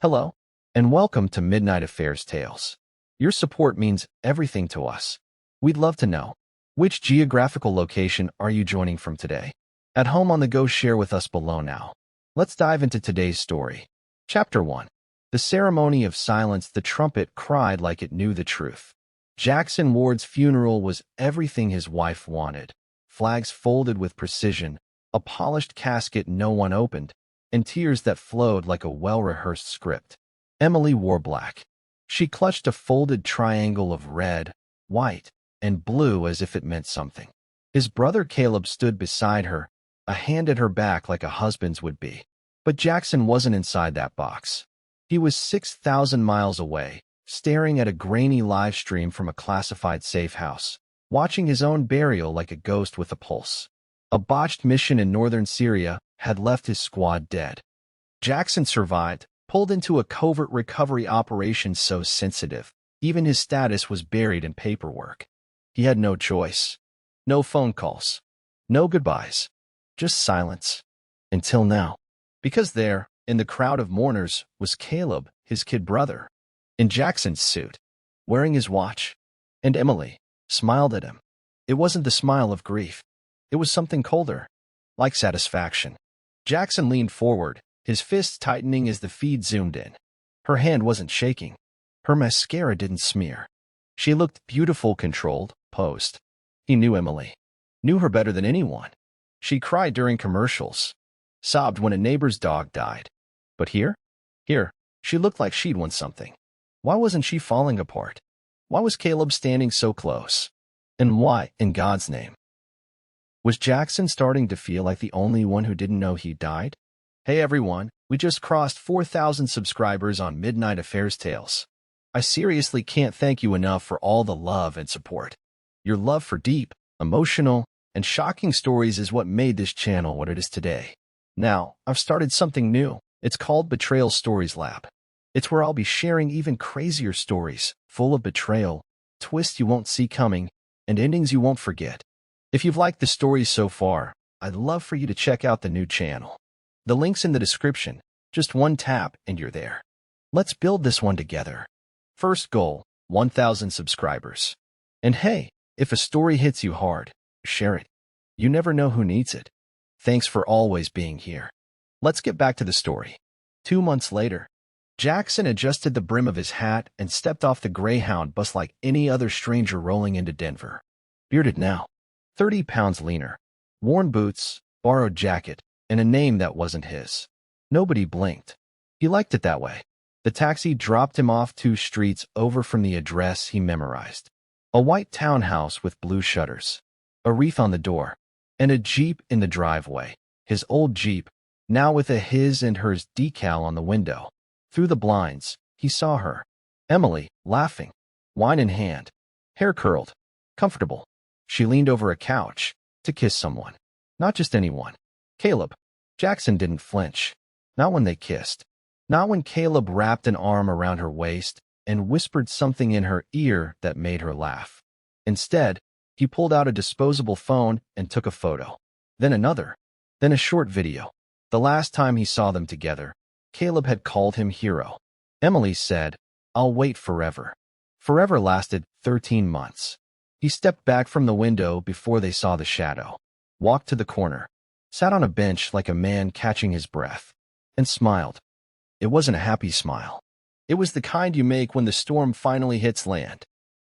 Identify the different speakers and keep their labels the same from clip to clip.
Speaker 1: Hello, and welcome to Midnight Affairs Tales. Your support means everything to us. We'd love to know, which geographical location are you joining from today? At home on the go, share with us below now. Let's dive into today's story. Chapter 1. The Ceremony of Silence. The trumpet cried like it knew the truth. Jackson Ward's funeral was everything his wife wanted. Flags folded with precision, a polished casket no one opened, and tears that flowed like a well-rehearsed script. Emily wore black. She clutched a folded triangle of red, white, and blue as if it meant something. His brother Caleb stood beside her, a hand at her back like a husband's would be. But Jackson wasn't inside that box. He was 6,000 miles away, staring at a grainy live stream from a classified safe house, watching his own burial like a ghost with a pulse. A botched mission in northern Syria had left his squad dead. Jackson survived, pulled into a covert recovery operation so sensitive, even his status was buried in paperwork. He had no choice. No phone calls. No goodbyes. Just silence. Until now. Because there, in the crowd of mourners, was Caleb, his kid brother, in Jackson's suit, wearing his watch. And Emily smiled at him. It wasn't the smile of grief. It was something colder, like satisfaction. Jackson leaned forward, his fists tightening as the feed zoomed in. Her hand wasn't shaking. Her mascara didn't smear. She looked beautiful, controlled, posed. He knew Emily. Knew her better than anyone. She cried during commercials. Sobbed when a neighbor's dog died. But here, she looked like she'd won something. Why wasn't she falling apart? Why was Caleb standing so close? And why, in God's name? Was Jackson starting to feel like the only one who didn't know he died? Hey everyone, we just crossed 4,000 subscribers on Midnight Affairs Tales. I seriously can't thank you enough for all the love and support. Your love for deep, emotional, and shocking stories is what made this channel what it is today. Now, I've started something new. It's called Betrayal Stories Lab. It's where I'll be sharing even crazier stories, full of betrayal, twists you won't see coming, and endings you won't forget. If you've liked the stories so far, I'd love for you to check out the new channel. The link's in the description. Just one tap and you're there. Let's build this one together. First goal, 1,000 subscribers. And hey, if a story hits you hard, share it. You never know who needs it. Thanks for always being here. Let's get back to the story. 2 months later, Jackson adjusted the brim of his hat and stepped off the Greyhound bus like any other stranger rolling into Denver. Bearded now, 30 pounds leaner, worn boots, borrowed jacket, and a name that wasn't his. Nobody blinked. He liked it that way. The taxi dropped him off 2 streets over from the address he memorized. A white townhouse with blue shutters, a wreath on the door, and a Jeep in the driveway. His old Jeep, now with a his and hers decal on the window. Through the blinds, he saw her. Emily, laughing, wine in hand, hair curled, comfortable. She leaned over a couch to kiss someone. Not just anyone. Caleb. Jackson didn't flinch. Not when they kissed. Not when Caleb wrapped an arm around her waist and whispered something in her ear that made her laugh. Instead, he pulled out a disposable phone and took a photo. Then another. Then a short video. The last time he saw them together, Caleb had called him hero. Emily said, "I'll wait forever." Forever lasted 13 months. He stepped back from the window before they saw the shadow, walked to the corner, sat on a bench like a man catching his breath, and smiled. It wasn't a happy smile. It was the kind you make when the storm finally hits land.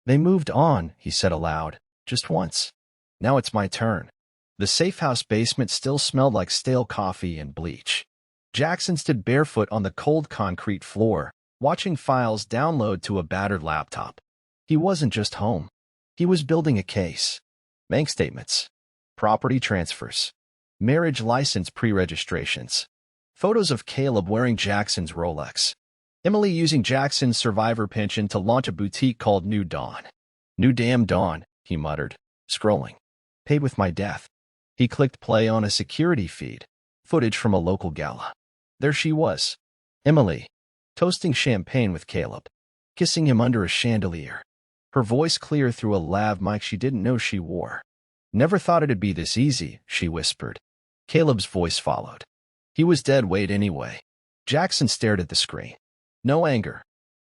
Speaker 1: "They moved on," he said aloud, "just once. Now it's my turn." The safe house basement still smelled like stale coffee and bleach. Jackson stood barefoot on the cold concrete floor, watching files download to a battered laptop. He wasn't just home. He was building a case. Bank statements, property transfers, marriage license pre-registrations, photos of Caleb wearing Jackson's Rolex, Emily using Jackson's survivor pension to launch a boutique called New Dawn. "New damn dawn," he muttered, scrolling. "Paid with my death." He clicked play on a security feed, footage from a local gala. There she was, Emily, toasting champagne with Caleb, kissing him under a chandelier. Her voice clear through a lav mic she didn't know she wore. "Never thought it'd be this easy," she whispered. Caleb's voice followed. He was dead weight anyway. Jackson stared at the screen. No anger.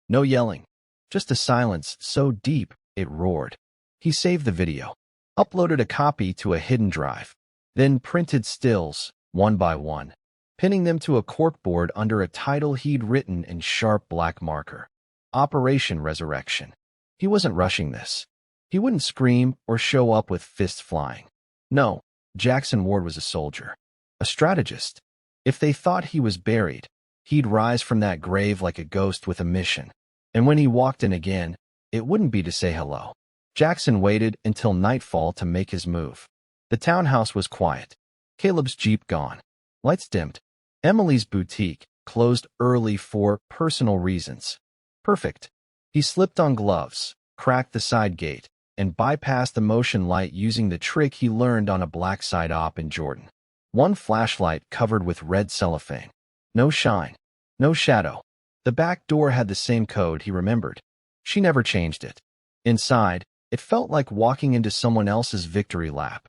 Speaker 1: No yelling. Just a silence so deep it roared. He saved the video, uploaded a copy to a hidden drive, then printed stills, one by one, pinning them to a corkboard under a title he'd written in sharp black marker. Operation Resurrection. He wasn't rushing this. He wouldn't scream or show up with fists flying. No, Jackson Ward was a soldier, a strategist. If they thought he was buried, he'd rise from that grave like a ghost with a mission. And when he walked in again, it wouldn't be to say hello. Jackson waited until nightfall to make his move. The townhouse was quiet. Caleb's Jeep gone. Lights dimmed. Emily's boutique closed early for personal reasons. Perfect. He slipped on gloves, cracked the side gate, and bypassed the motion light using the trick he learned on a black side op in Jordan. One flashlight covered with red cellophane. No shine. No shadow. The back door had the same code he remembered. She never changed it. Inside, it felt like walking into someone else's victory lap.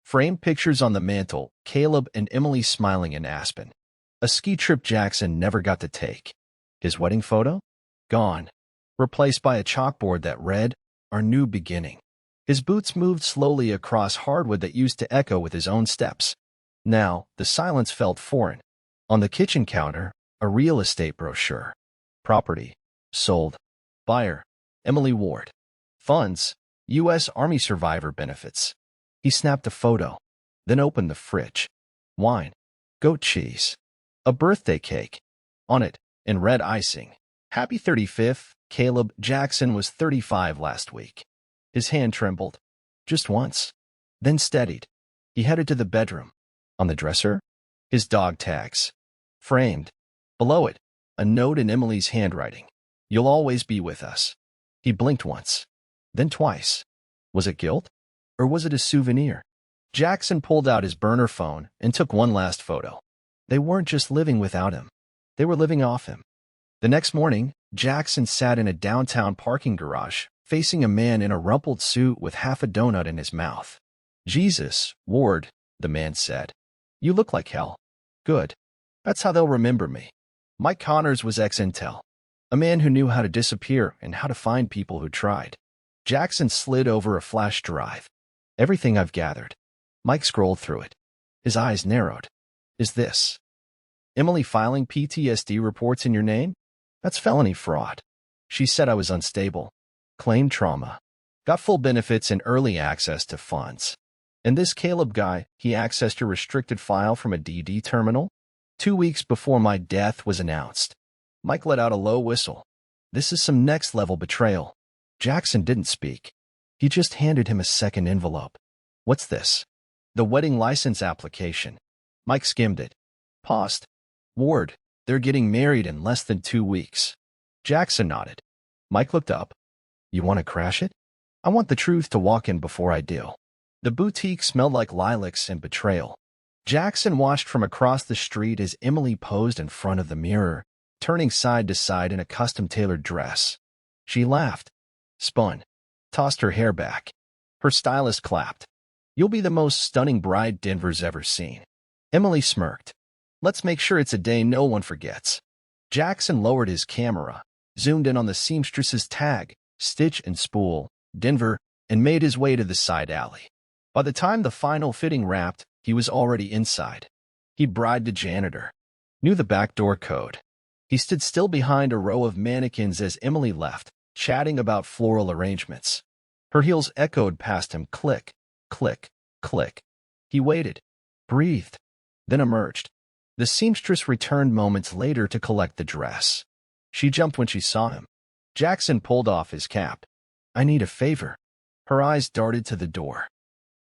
Speaker 1: Framed pictures on the mantel, Caleb and Emily smiling in Aspen. A ski trip Jackson never got to take. His wedding photo? Gone. Replaced by a chalkboard that read, "Our new beginning." His boots moved slowly across hardwood that used to echo with his own steps. Now, the silence felt foreign. On the kitchen counter, a real estate brochure. Property. Sold. Buyer. Emily Ward. Funds. U.S. Army survivor benefits. He snapped a photo, then opened the fridge. Wine. Goat cheese. A birthday cake. On it, in red icing. Happy 35th, Caleb. Jackson was 35 last week. His hand trembled. Just once. Then steadied. He headed to the bedroom. On the dresser, his dog tags. Framed. Below it, a note in Emily's handwriting. "You'll always be with us." He blinked once. Then twice. Was it guilt? Or was it a souvenir? Jackson pulled out his burner phone and took one last photo. They weren't just living without him. They were living off him. The next morning, Jackson sat in a downtown parking garage, facing a man in a rumpled suit with half a donut in his mouth. "Jesus, Ward," the man said. "You look like hell." "Good. That's how they'll remember me." Mike Connors was ex-Intel, a man who knew how to disappear and how to find people who tried. Jackson slid over a flash drive. "Everything I've gathered." Mike scrolled through it. His eyes narrowed. "Is this Emily filing PTSD reports in your name? That's felony fraud. She said I was unstable. Claimed trauma. Got full benefits and early access to funds. And this Caleb guy, he accessed your restricted file from a DD terminal? 2 weeks before my death was announced." Mike let out a low whistle. This is some next-level betrayal. Jackson didn't speak. He just handed him a second envelope. "What's this?" "The wedding license application." Mike skimmed it. Paused. "Ward, they're getting married in less than 2 weeks." Jackson nodded. Mike looked up. "You want to crash it?" "I want the truth to walk in before I do." The boutique smelled like lilacs and betrayal. Jackson watched from across the street as Emily posed in front of the mirror, turning side to side in a custom-tailored dress. She laughed, spun, tossed her hair back. Her stylist clapped. "You'll be the most stunning bride Denver's ever seen." Emily smirked. "Let's make sure it's a day no one forgets." Jackson lowered his camera, zoomed in on the seamstress's tag, stitch and spool, Denver, and made his way to the side alley. By the time the final fitting wrapped, he was already inside. He bribed a janitor. Knew the back door code. He stood still behind a row of mannequins as Emily left, chatting about floral arrangements. Her heels echoed past him, click, click, click. He waited, breathed, then emerged. The seamstress returned moments later to collect the dress. She jumped when she saw him. Jackson pulled off his cap. "I need a favor." Her eyes darted to the door.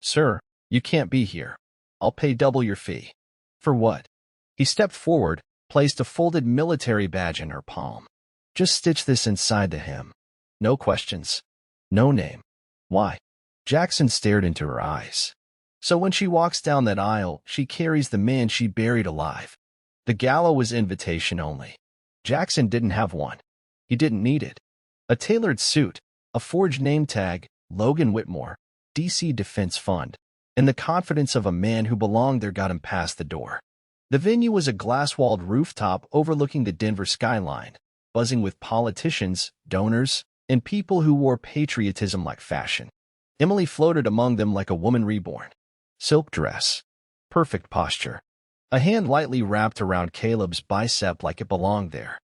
Speaker 1: "Sir, you can't be here. I'll pay double your fee." "For what?" He stepped forward, placed a folded military badge in her palm. "Just stitch this inside the hem. No questions. No name." "Why?" Jackson stared into her eyes. "So when she walks down that aisle, she carries the man she buried alive." The gala was invitation only. Jackson didn't have one. He didn't need it. A tailored suit, a forged name tag, Logan Whitmore, DC Defense Fund, and the confidence of a man who belonged there got him past the door. The venue was a glass-walled rooftop overlooking the Denver skyline. buzzing with politicians, donors, and people who wore patriotism like fashion. Emily floated among them like a woman reborn. Silk dress. Perfect posture. A hand lightly wrapped around Caleb's bicep like it belonged there.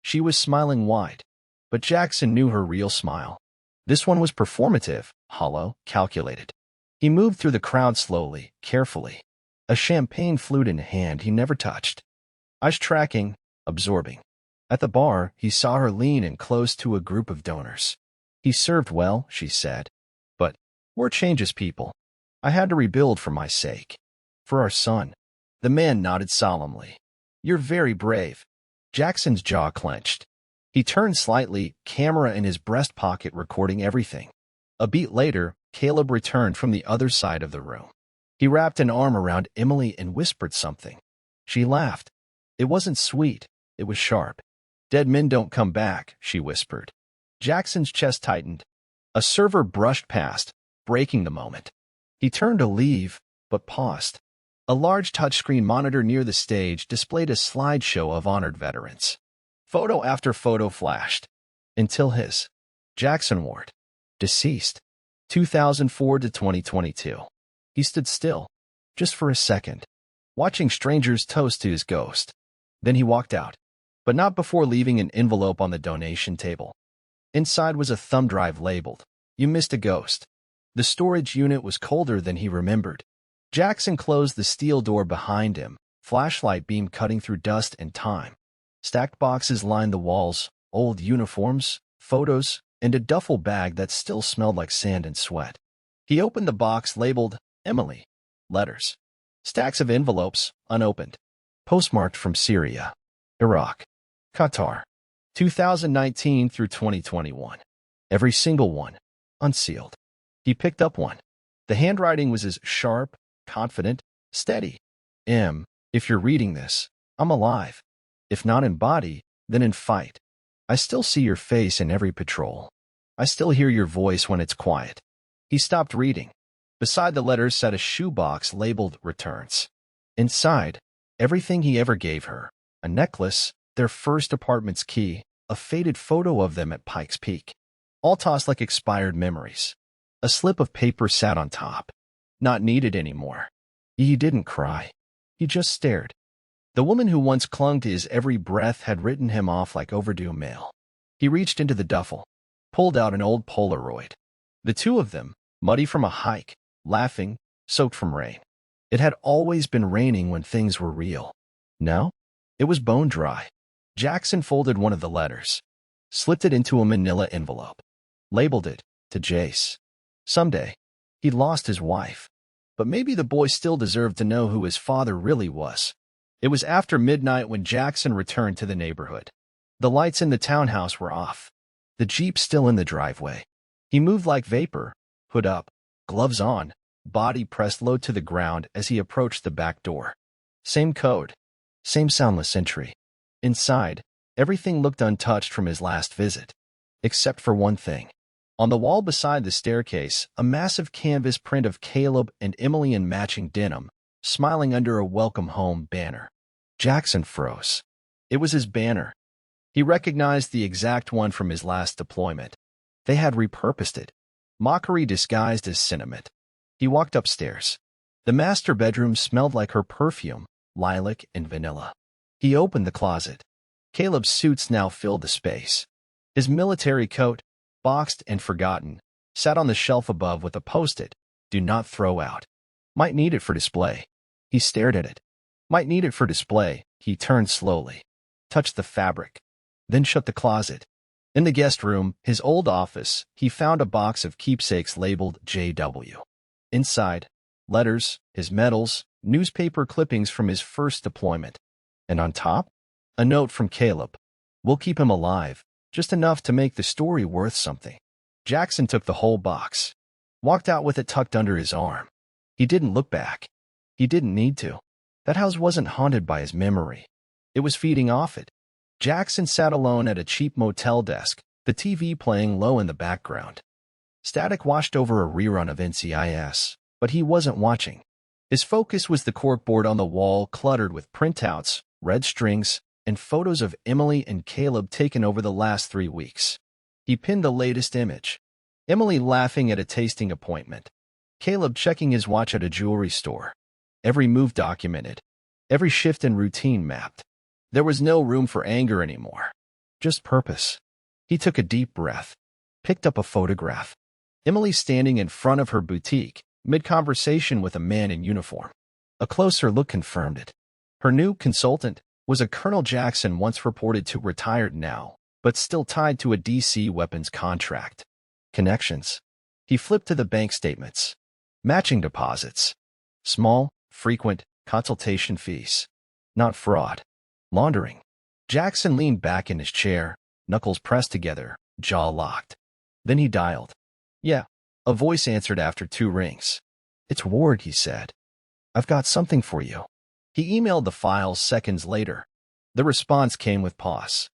Speaker 1: She was smiling wide, but Jackson knew her real smile. This one was performative, hollow, calculated. He moved through the crowd slowly, carefully. A champagne flute in hand he never touched. Eyes tracking, absorbing. At the bar, he saw her lean in close to a group of donors. He served well, she said. But war changes people. I had to rebuild for my sake. For our son. The man nodded solemnly. You're very brave. Jackson's jaw clenched. He turned slightly, camera in his breast pocket recording everything. A beat later, Caleb returned from the other side of the room. He wrapped an arm around Emily and whispered something. She laughed. It wasn't sweet, it was sharp. Dead men don't come back, she whispered. Jackson's chest tightened. A server brushed past, breaking the moment. He turned to leave, but paused. A large touchscreen monitor near the stage displayed a slideshow of honored veterans. Photo after photo flashed. Until his. Jackson Ward. Deceased. 2004 to 2022. He stood still, just for a second, watching strangers toast to his ghost. Then he walked out, but not before leaving an envelope on the donation table. Inside was a thumb drive labeled, "You missed a ghost." The storage unit was colder than he remembered. Jackson closed the steel door behind him, flashlight beam cutting through dust and time. Stacked boxes lined the walls, old uniforms, photos, and a duffel bag that still smelled like sand and sweat. He opened the box labeled, Emily. Letters. Stacks of envelopes, unopened. Postmarked from Syria, Iraq, Qatar, 2019 through 2021. Every single one, unsealed. He picked up one. The handwriting was as sharp, confident, steady. M, if you're reading this, I'm alive. If not in body, then in fight. I still see your face in every patrol. I still hear your voice when it's quiet. He stopped reading. Beside the letters sat a shoebox labeled Returns. Inside, everything he ever gave her. A necklace, their first apartment's key, a faded photo of them at Pikes Peak. All tossed like expired memories. A slip of paper sat on top. Not needed anymore. He didn't cry. He just stared. The woman who once clung to his every breath had written him off like overdue mail. He reached into the duffel, pulled out an old Polaroid. The two of them, muddy from a hike, laughing, soaked from rain. It had always been raining when things were real. Now, it was bone dry. Jackson folded one of the letters, slipped it into a manila envelope, labeled it, to Jace. Someday, he'd lost his wife, but maybe the boy still deserved to know who his father really was. It was after midnight when Jackson returned to the neighborhood. The lights in the townhouse were off, the Jeep still in the driveway. He moved like vapor, hood up, gloves on, body pressed low to the ground as he approached the back door. Same code, same soundless entry. Inside, everything looked untouched from his last visit, except for one thing. On the wall beside the staircase, a massive canvas print of Caleb and Emily in matching denim, smiling under a welcome home banner. Jackson froze. It was his banner. He recognized the exact one from his last deployment. They had repurposed it. Mockery disguised as sentiment. He walked upstairs. The master bedroom smelled like her perfume, lilac and vanilla. He opened the closet. Caleb's suits now filled the space. His military coat, boxed and forgotten, sat on the shelf above with a post-it, "Do not throw out." Might need it for display. He stared at it. Might need it for display. He turned slowly, touched the fabric, then shut the closet. In the guest room, his old office, he found a box of keepsakes labeled JW. Inside, letters, his medals, newspaper clippings from his first deployment. And on top, a note from Caleb. "We'll keep him alive, just enough to make the story worth something." Jackson took the whole box, walked out with it tucked under his arm. He didn't look back. He didn't need to. That house wasn't haunted by his memory. It was feeding off it. Jackson sat alone at a cheap motel desk, the TV playing low in the background. Static washed over a rerun of NCIS, but he wasn't watching. His focus was the corkboard on the wall cluttered with printouts, red strings, and photos of Emily and Caleb taken over the last 3 weeks. He pinned the latest image. Emily laughing at a tasting appointment. Caleb checking his watch at a jewelry store. Every move documented. Every shift in routine mapped. There was no room for anger anymore. Just purpose. He took a deep breath. Picked up a photograph. Emily standing in front of her boutique, mid-conversation with a man in uniform. A closer look confirmed it. Her new consultant was a Colonel Jackson, once reported to retired now, but still tied to a DC weapons contract. Connections. He flipped to the bank statements. Matching deposits. Small, frequent, consultation fees. Not fraud. Laundering. Jackson leaned back in his chair, knuckles pressed together, jaw locked. Then he dialed. Yeah. A voice answered after 2 rings. It's Ward, he said. I've got something for you. He emailed the files seconds later. The response came with pause.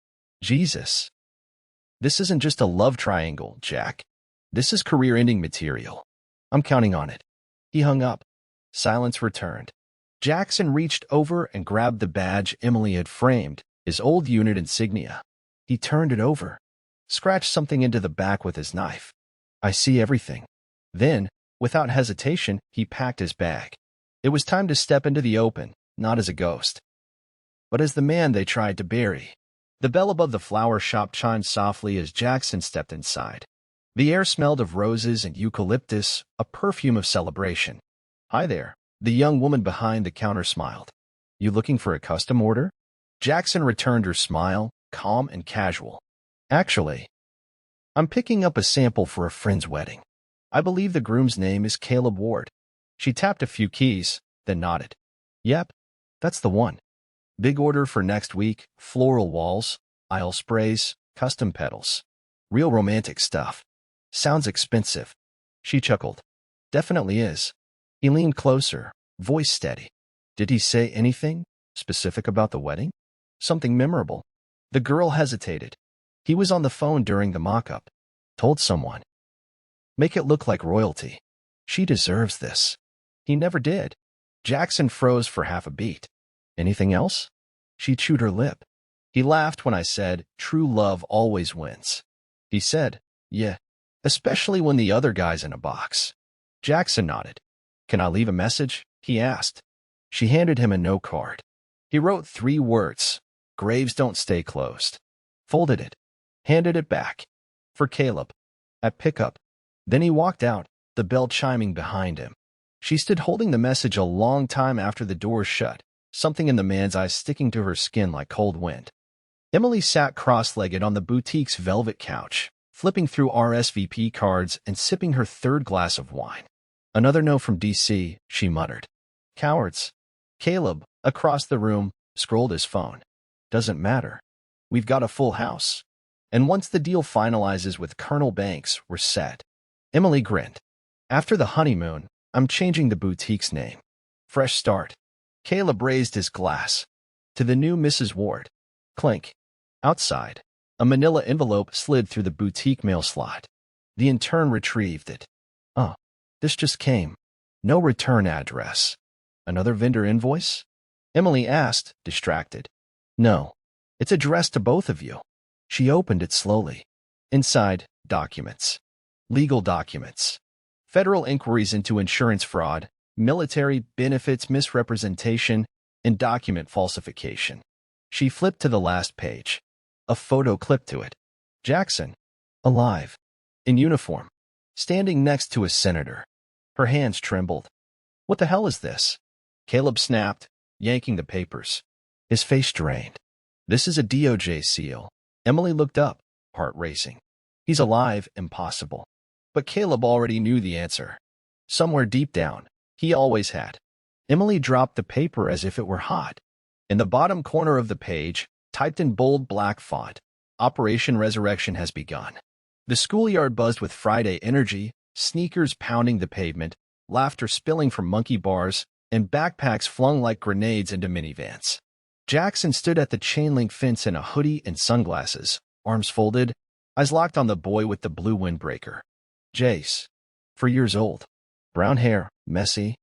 Speaker 1: Jesus. This isn't just a love triangle, Jack. This is career-ending material. I'm counting on it. He hung up. Silence returned. Jackson reached over and grabbed the badge Emily had framed, his old unit insignia. He turned it over. Scratched something into the back with his knife. I see everything. Then, without hesitation, he packed his bag. It was time to step into the open, not as a ghost, but as the man they tried to bury. The bell above the flower shop chimed softly as Jackson stepped inside. The air smelled of roses and eucalyptus, a perfume of celebration. Hi there. The young woman behind the counter smiled. You looking for a custom order? Jackson returned her smile, calm and casual. Actually, I'm picking up a sample for a friend's wedding. I believe the groom's name is Caleb Ward. She tapped a few keys, then nodded. Yep, that's the one. Big order for next week, floral walls, aisle sprays, custom petals. Real romantic stuff. Sounds expensive. She chuckled. Definitely is. He leaned closer, voice steady. Did he say anything specific about the wedding? Something memorable? The girl hesitated. He was on the phone during the mock-up. Told someone. Make it look like royalty. She deserves this. He never did. Jackson froze for half a beat. Anything else? She chewed her lip. He laughed when I said, true love always wins. He said, yeah, especially when the other guy's in a box. Jackson nodded. Can I leave a message? He asked. She handed him a note card. He wrote 3 words. Graves don't stay closed. Folded it. Handed it back. For Caleb. At pickup. Then he walked out, the bell chiming behind him. She stood holding the message a long time after the door shut, something in the man's eyes sticking to her skin like cold wind. Emily sat cross-legged on the boutique's velvet couch, flipping through RSVP cards and sipping her 3rd glass of wine. Another note from DC, she muttered. Cowards. Caleb, across the room, scrolled his phone. Doesn't matter. We've got a full house. And once the deal finalizes with Colonel Banks, we're set. Emily grinned. After the honeymoon, I'm changing the boutique's name. Fresh start. Caleb raised his glass. To the new Mrs. Ward. Clink. Outside, a manila envelope slid through the boutique mail slot. The intern retrieved it. Oh, this just came. No return address. Another vendor invoice? Emily asked, distracted. No, it's addressed to both of you. She opened it slowly. Inside, documents. Legal documents. Federal inquiries into insurance fraud, military benefits misrepresentation, and document falsification. She flipped to the last page. A photo clipped to it. Jackson. Alive. In uniform. Standing next to a senator. Her hands trembled. What the hell is this? Caleb snapped, yanking the papers. His face drained. This is a DOJ seal. Emily looked up, heart racing. He's alive, impossible. But Caleb already knew the answer. Somewhere deep down, he always had. Emily dropped the paper as if it were hot. In the bottom corner of the page, typed in bold black font, Operation Resurrection has begun. The schoolyard buzzed with Friday energy, sneakers pounding the pavement, laughter spilling from monkey bars, and backpacks flung like grenades into minivans. Jackson stood at the chain-link fence in a hoodie and sunglasses, arms folded, eyes locked on the boy with the blue windbreaker. Jace. 4 years old. Brown hair, messy,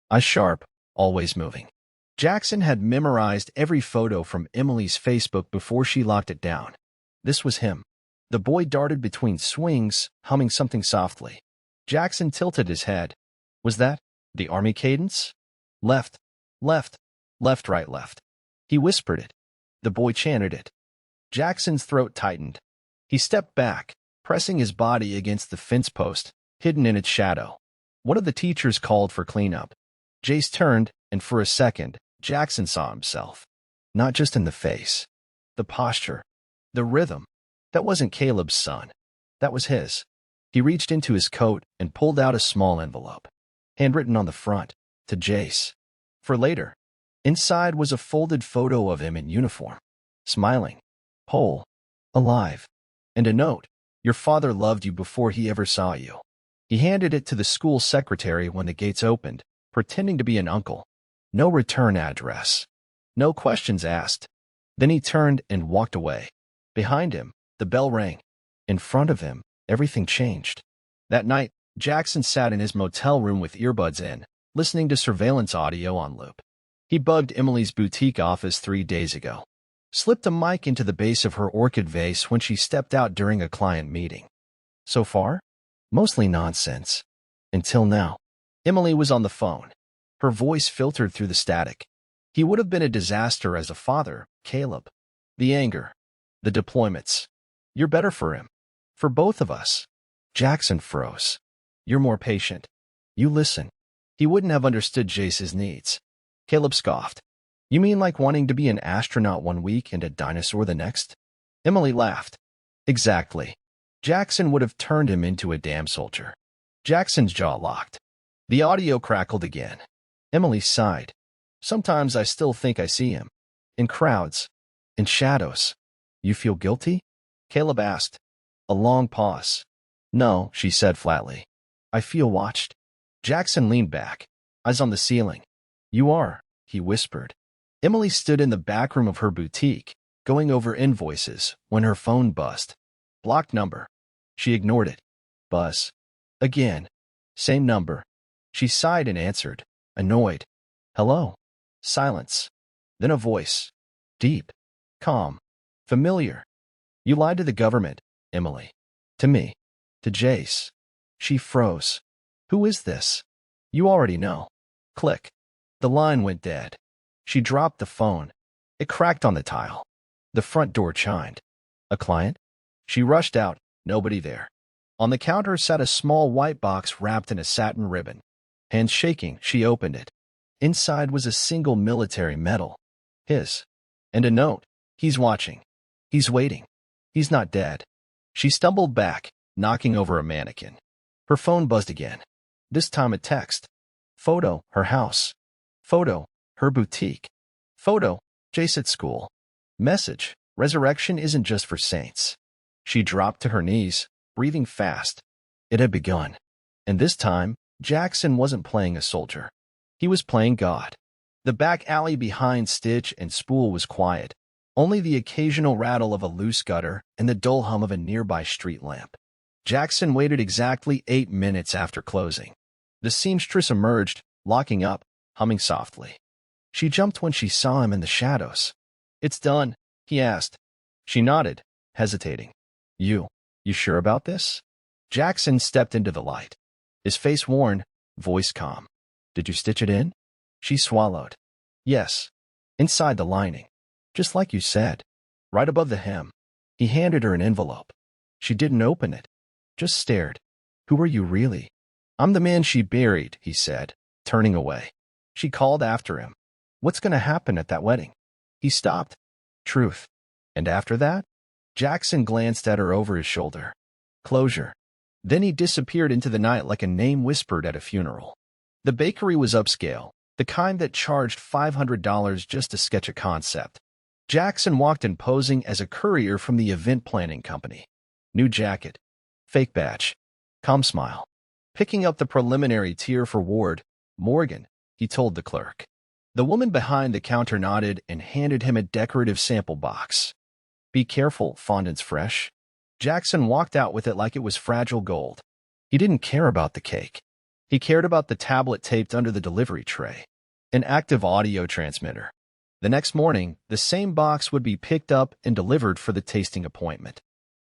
Speaker 1: eyes sharp, always moving. Jackson had memorized every photo from Emily's Facebook before she locked it down. This was him. The boy darted between swings, humming something softly. Jackson tilted his head. Was that the army cadence? Left, left, left, right, left. He whispered it. The boy chanted it. Jackson's throat tightened. He stepped back, pressing his body against the fence post, hidden in its shadow. One of the teachers called for cleanup. Jace turned, and for a second, Jackson saw himself. Not just in the face. The posture. The rhythm. That wasn't Caleb's son. That was his. He reached into his coat and pulled out a small envelope. Handwritten on the front, to Jace. For later. Inside was a folded photo of him in uniform. Smiling. Whole. Alive. And a note. Your father loved you before he ever saw you. He handed it to the school secretary when the gates opened, pretending to be an uncle. No return address. No questions asked. Then he turned and walked away. Behind him, the bell rang. In front of him, everything changed. That night, Jackson sat in his motel room with earbuds in, listening to surveillance audio on loop. He bugged Emily's boutique office 3 days ago. Slipped a mic into the base of her orchid vase when she stepped out during a client meeting. So far? Mostly nonsense. Until now. Emily was on the phone. Her voice filtered through the static. He would have been a disaster as a father, Caleb. The anger. The deployments. You're better for him. For both of us. Jackson froze. You're more patient. You listen. He wouldn't have understood Jace's needs. Caleb scoffed. You mean like wanting to be an astronaut 1 week and a dinosaur the next? Emily laughed. Exactly. Jackson would have turned him into a damn soldier. Jackson's jaw locked. The audio crackled again. Emily sighed. Sometimes I still think I see him. In crowds. In shadows. You feel guilty? Caleb asked. A long pause. No, she said flatly. I feel watched. Jackson leaned back, eyes on the ceiling. You are, he whispered. Emily stood in the back room of her boutique, going over invoices, when her phone buzzed. Blocked number. She ignored it. Buzz. Again. Same number. She sighed and answered, annoyed. Hello. Silence. Then a voice. Deep. Calm. Familiar. You lied to the government, Emily. To me. To Jace. She froze. Who is this? You already know. Click. The line went dead. She dropped the phone. It cracked on the tile. The front door chimed. A client? She rushed out, nobody there. On the counter sat a small white box wrapped in a satin ribbon. Hands shaking, she opened it. Inside was a single military medal. His. And a note. He's watching. He's waiting. He's not dead. She stumbled back, knocking over a mannequin. Her phone buzzed again. This time a text. Photo, her house. Photo, her boutique. Photo, Jace at school. Message, resurrection isn't just for saints. She dropped to her knees, breathing fast. It had begun. And this time, Jackson wasn't playing a soldier. He was playing God. The back alley behind Stitch and Spool was quiet. Only the occasional rattle of a loose gutter and the dull hum of a nearby street lamp. Jackson waited exactly 8 minutes after closing. The seamstress emerged, locking up, humming softly. She jumped when she saw him in the shadows. It's done, he asked. She nodded, hesitating. You sure about this? Jackson stepped into the light. His face worn, voice calm. Did you stitch it in? She swallowed. Yes. Inside the lining. Just like you said. Right above the hem. He handed her an envelope. She didn't open it. Just stared. Who are you really? I'm the man she buried, he said, turning away. She called after him. What's going to happen at that wedding? He stopped. Truth. And after that? Jackson glanced at her over his shoulder. Closure. Then he disappeared into the night like a name whispered at a funeral. The bakery was upscale, the kind that charged $500 just to sketch a concept. Jackson walked in posing as a courier from the event planning company. New jacket. Fake badge. Calm smile. Picking up the preliminary tier for Ward, Morgan, he told the clerk. The woman behind the counter nodded and handed him a decorative sample box. Be careful, fondant's fresh. Jackson walked out with it like it was fragile gold. He didn't care about the cake. He cared about the tablet taped under the delivery tray. an active audio transmitter. The next morning, the same box would be picked up and delivered for the tasting appointment.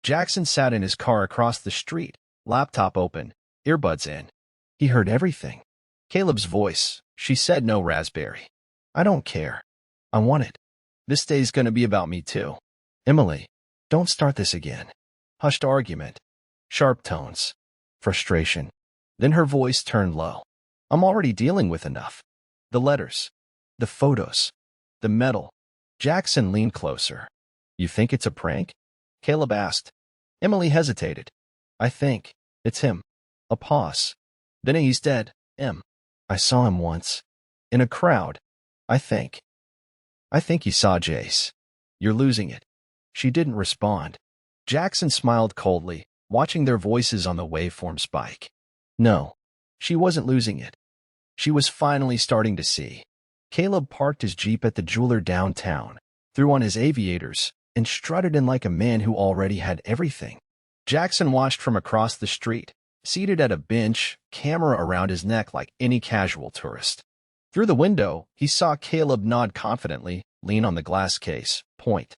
Speaker 1: Jackson sat in his car across the street, laptop open, earbuds in. He heard everything. Caleb's voice. She said no raspberry. I don't care. I want it. This day's gonna be about me too. Emily, don't start this again. Hushed argument. Sharp tones. Frustration. Then her voice turned low. I'm already dealing with enough. The letters. The photos. The metal. Jackson leaned closer. You think it's a prank? Caleb asked. Emily hesitated. I think it's him. A pause. Then he's dead. I saw him once. In a crowd. I think he saw Jace. You're losing it. She didn't respond. Jackson smiled coldly, watching their voices on the waveform spike. No, she wasn't losing it. She was finally starting to see. Caleb parked his Jeep at the jeweler downtown, threw on his aviators, and strutted in like a man who already had everything. Jackson watched from across the street, seated at a bench, camera around his neck like any casual tourist. Through the window, he saw Caleb nod confidently, lean on the glass case, point.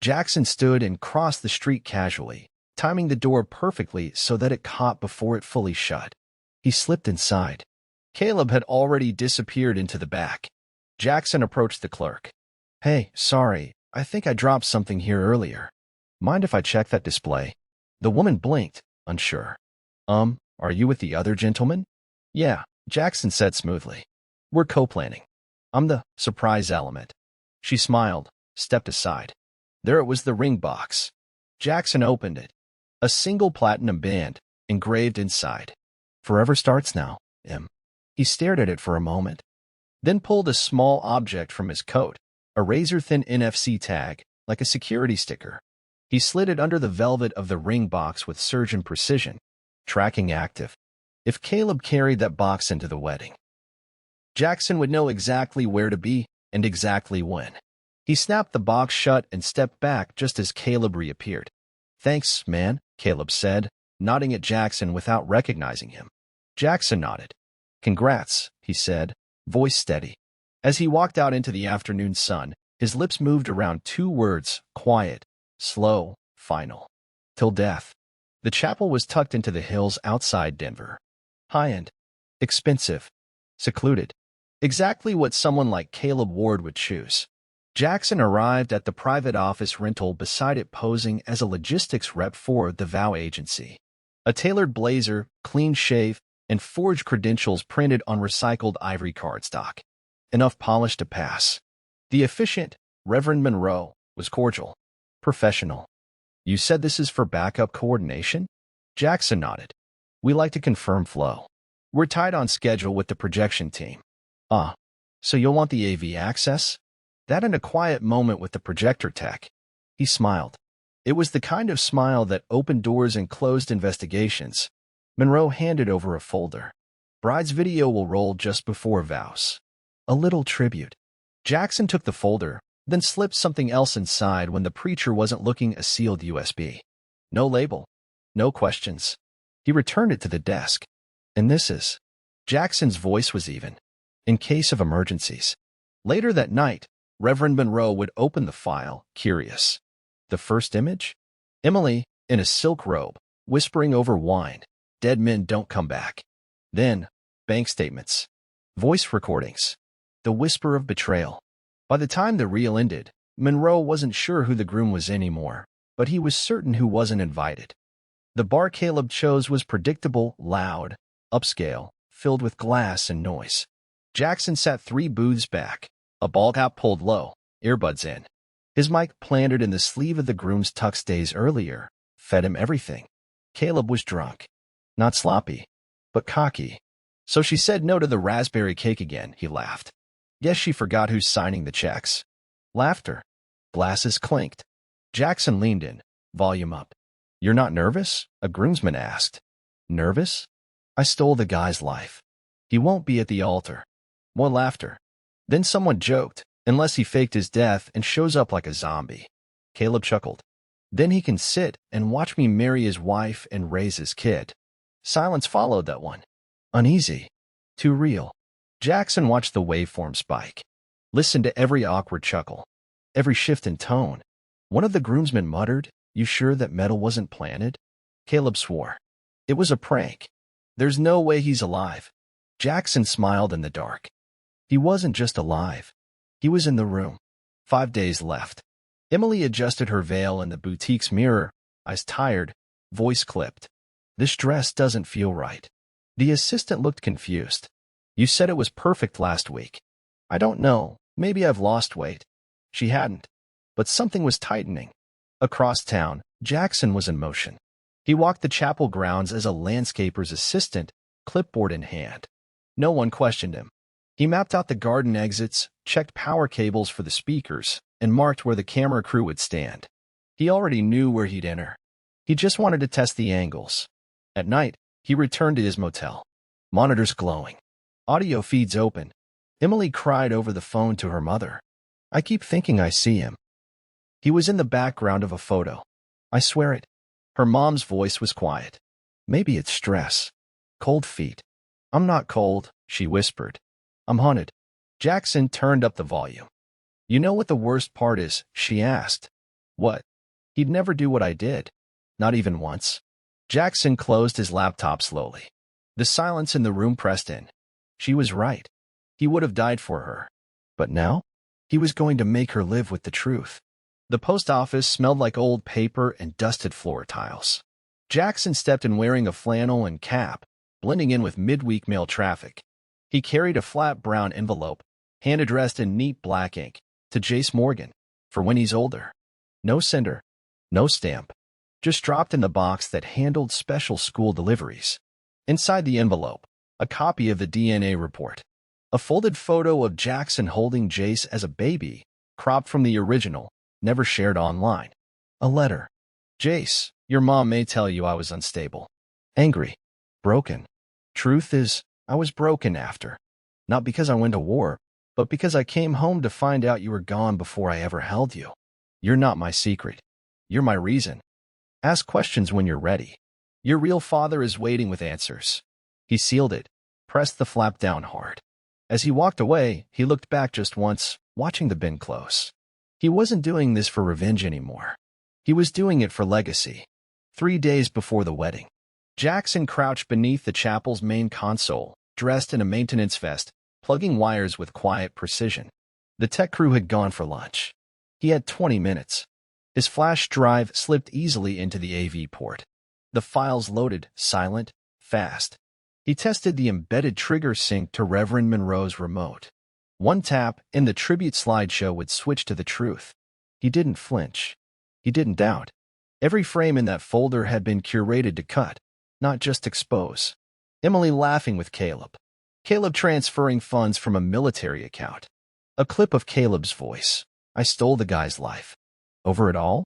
Speaker 1: Jackson stood and crossed the street casually, timing the door perfectly so that it caught before it fully shut. He slipped inside. Caleb had already disappeared into the back. Jackson approached the clerk. Hey, sorry, I think I dropped something here earlier. Mind if I check that display? The woman blinked, unsure. Are you with the other gentleman? Yeah, Jackson said smoothly. We're co-planning. I'm the surprise element. She smiled, stepped aside. There it was, the ring box. Jackson opened it. A single platinum band, engraved inside. Forever starts now, M. He stared at it for a moment, then pulled a small object from his coat, a razor-thin NFC tag, like a security sticker. He slid it under the velvet of the ring box with surgeon precision. Tracking active. If Caleb carried that box into the wedding, Jackson would know exactly where to be and exactly when. He snapped the box shut and stepped back just as Caleb reappeared. Thanks, man, Caleb said, nodding at Jackson without recognizing him. Jackson nodded. Congrats, he said, voice steady. As he walked out into the afternoon sun, his lips moved around two words, quiet, slow, final. Till death. The chapel was tucked into the hills outside Denver. High-end. Expensive. Secluded. Exactly what someone like Caleb Ward would choose. Jackson arrived at the private office rental beside it, posing as a logistics rep for the Vow agency. A tailored blazer, clean shave, and forged credentials printed on recycled ivory cardstock. Enough polish to pass. The efficient Reverend Monroe was cordial. Professional. You said this is for backup coordination? Jackson nodded. We like to confirm flow. We're tight on schedule with the projection team. So you'll want the AV access? That and a quiet moment with the projector tech. He smiled. It was the kind of smile that opened doors and closed investigations. Monroe handed over a folder. Bride's video will roll just before vows. A little tribute. Jackson took the folder, then slipped something else inside when the preacher wasn't looking. A sealed USB. No label. No questions. He returned it to the desk. And this is... Jackson's voice was even. In case of emergencies. Later that night, Reverend Monroe would open the file, curious. The first image? Emily, in a silk robe, whispering over wine. Dead men don't come back. Then, bank statements. Voice recordings. The whisper of betrayal. By the time the reel ended, Monroe wasn't sure who the groom was anymore, but he was certain who wasn't invited. The bar Caleb chose was predictable, loud, upscale, filled with glass and noise. Jackson sat 3 booths back, a ball cap pulled low, earbuds in. His mic planted in the sleeve of the groom's tux days earlier, fed him everything. Caleb was drunk. Not sloppy, but cocky. So she said no to the raspberry cake again, he laughed. Guess she forgot who's signing the checks. Laughter. Glasses clinked. Jackson leaned in, volume up. You're not nervous? A groomsman asked. Nervous? I stole the guy's life. He won't be at the altar. More laughter. Then someone joked, unless he faked his death and shows up like a zombie. Caleb chuckled. Then he can sit and watch me marry his wife and raise his kid. Silence followed that one. Uneasy. Too real. Jackson watched the waveform spike, listened to every awkward chuckle, every shift in tone. One of the groomsmen muttered, "You sure that metal wasn't planted?" Caleb swore. It was a prank. There's no way he's alive. Jackson smiled in the dark. He wasn't just alive. He was in the room. 5 days left. Emily adjusted her veil in the boutique's mirror, eyes tired, voice clipped. "This dress doesn't feel right." The assistant looked confused. "You said it was perfect last week." "I don't know. Maybe I've lost weight." She hadn't. But something was tightening. Across town, Jackson was in motion. He walked the chapel grounds as a landscaper's assistant, clipboard in hand. No one questioned him. He mapped out the garden exits, checked power cables for the speakers, and marked where the camera crew would stand. He already knew where he'd enter. He just wanted to test the angles. At night, he returned to his motel. Monitors glowing. Audio feeds open. Emily cried over the phone to her mother. "I keep thinking I see him." He was in the background of a photo. "I swear it." Her mom's voice was quiet. "Maybe it's stress. Cold feet." "I'm not cold," she whispered. "I'm haunted." Jackson turned up the volume. "You know what the worst part is?" she asked. "What?" "He'd never do what I did. Not even once." Jackson closed his laptop slowly. The silence in the room pressed in. She was right. He would have died for her. But now? He was going to make her live with the truth. The post office smelled like old paper and dusted floor tiles. Jackson stepped in wearing a flannel and cap, blending in with midweek mail traffic. He carried a flat brown envelope, hand-addressed in neat black ink, to Jace Morgan, for when he's older. No sender, no stamp, just dropped in the box that handled special school deliveries. Inside the envelope, a copy of the DNA report. A folded photo of Jackson holding Jace as a baby, cropped from the original, never shared online. A letter. "Jace, your mom may tell you I was unstable. Angry. Broken. Truth is, I was broken after. Not because I went to war, but because I came home to find out you were gone before I ever held you. You're not my secret. You're my reason. Ask questions when you're ready. Your real father is waiting with answers." He sealed it, pressed the flap down hard. As he walked away, he looked back just once, watching the bin close. He wasn't doing this for revenge anymore. He was doing it for legacy. 3 days before the wedding, Jackson crouched beneath the chapel's main console, dressed in a maintenance vest, plugging wires with quiet precision. The tech crew had gone for lunch. He had 20 minutes. His flash drive slipped easily into the AV port. The files loaded, silent, fast. He tested the embedded trigger sync to Reverend Monroe's remote. One tap, and the tribute slideshow would switch to the truth. He didn't flinch. He didn't doubt. Every frame in that folder had been curated to cut, not just expose. Emily laughing with Caleb. Caleb transferring funds from a military account. A clip of Caleb's voice. "I stole the guy's life." Over it all,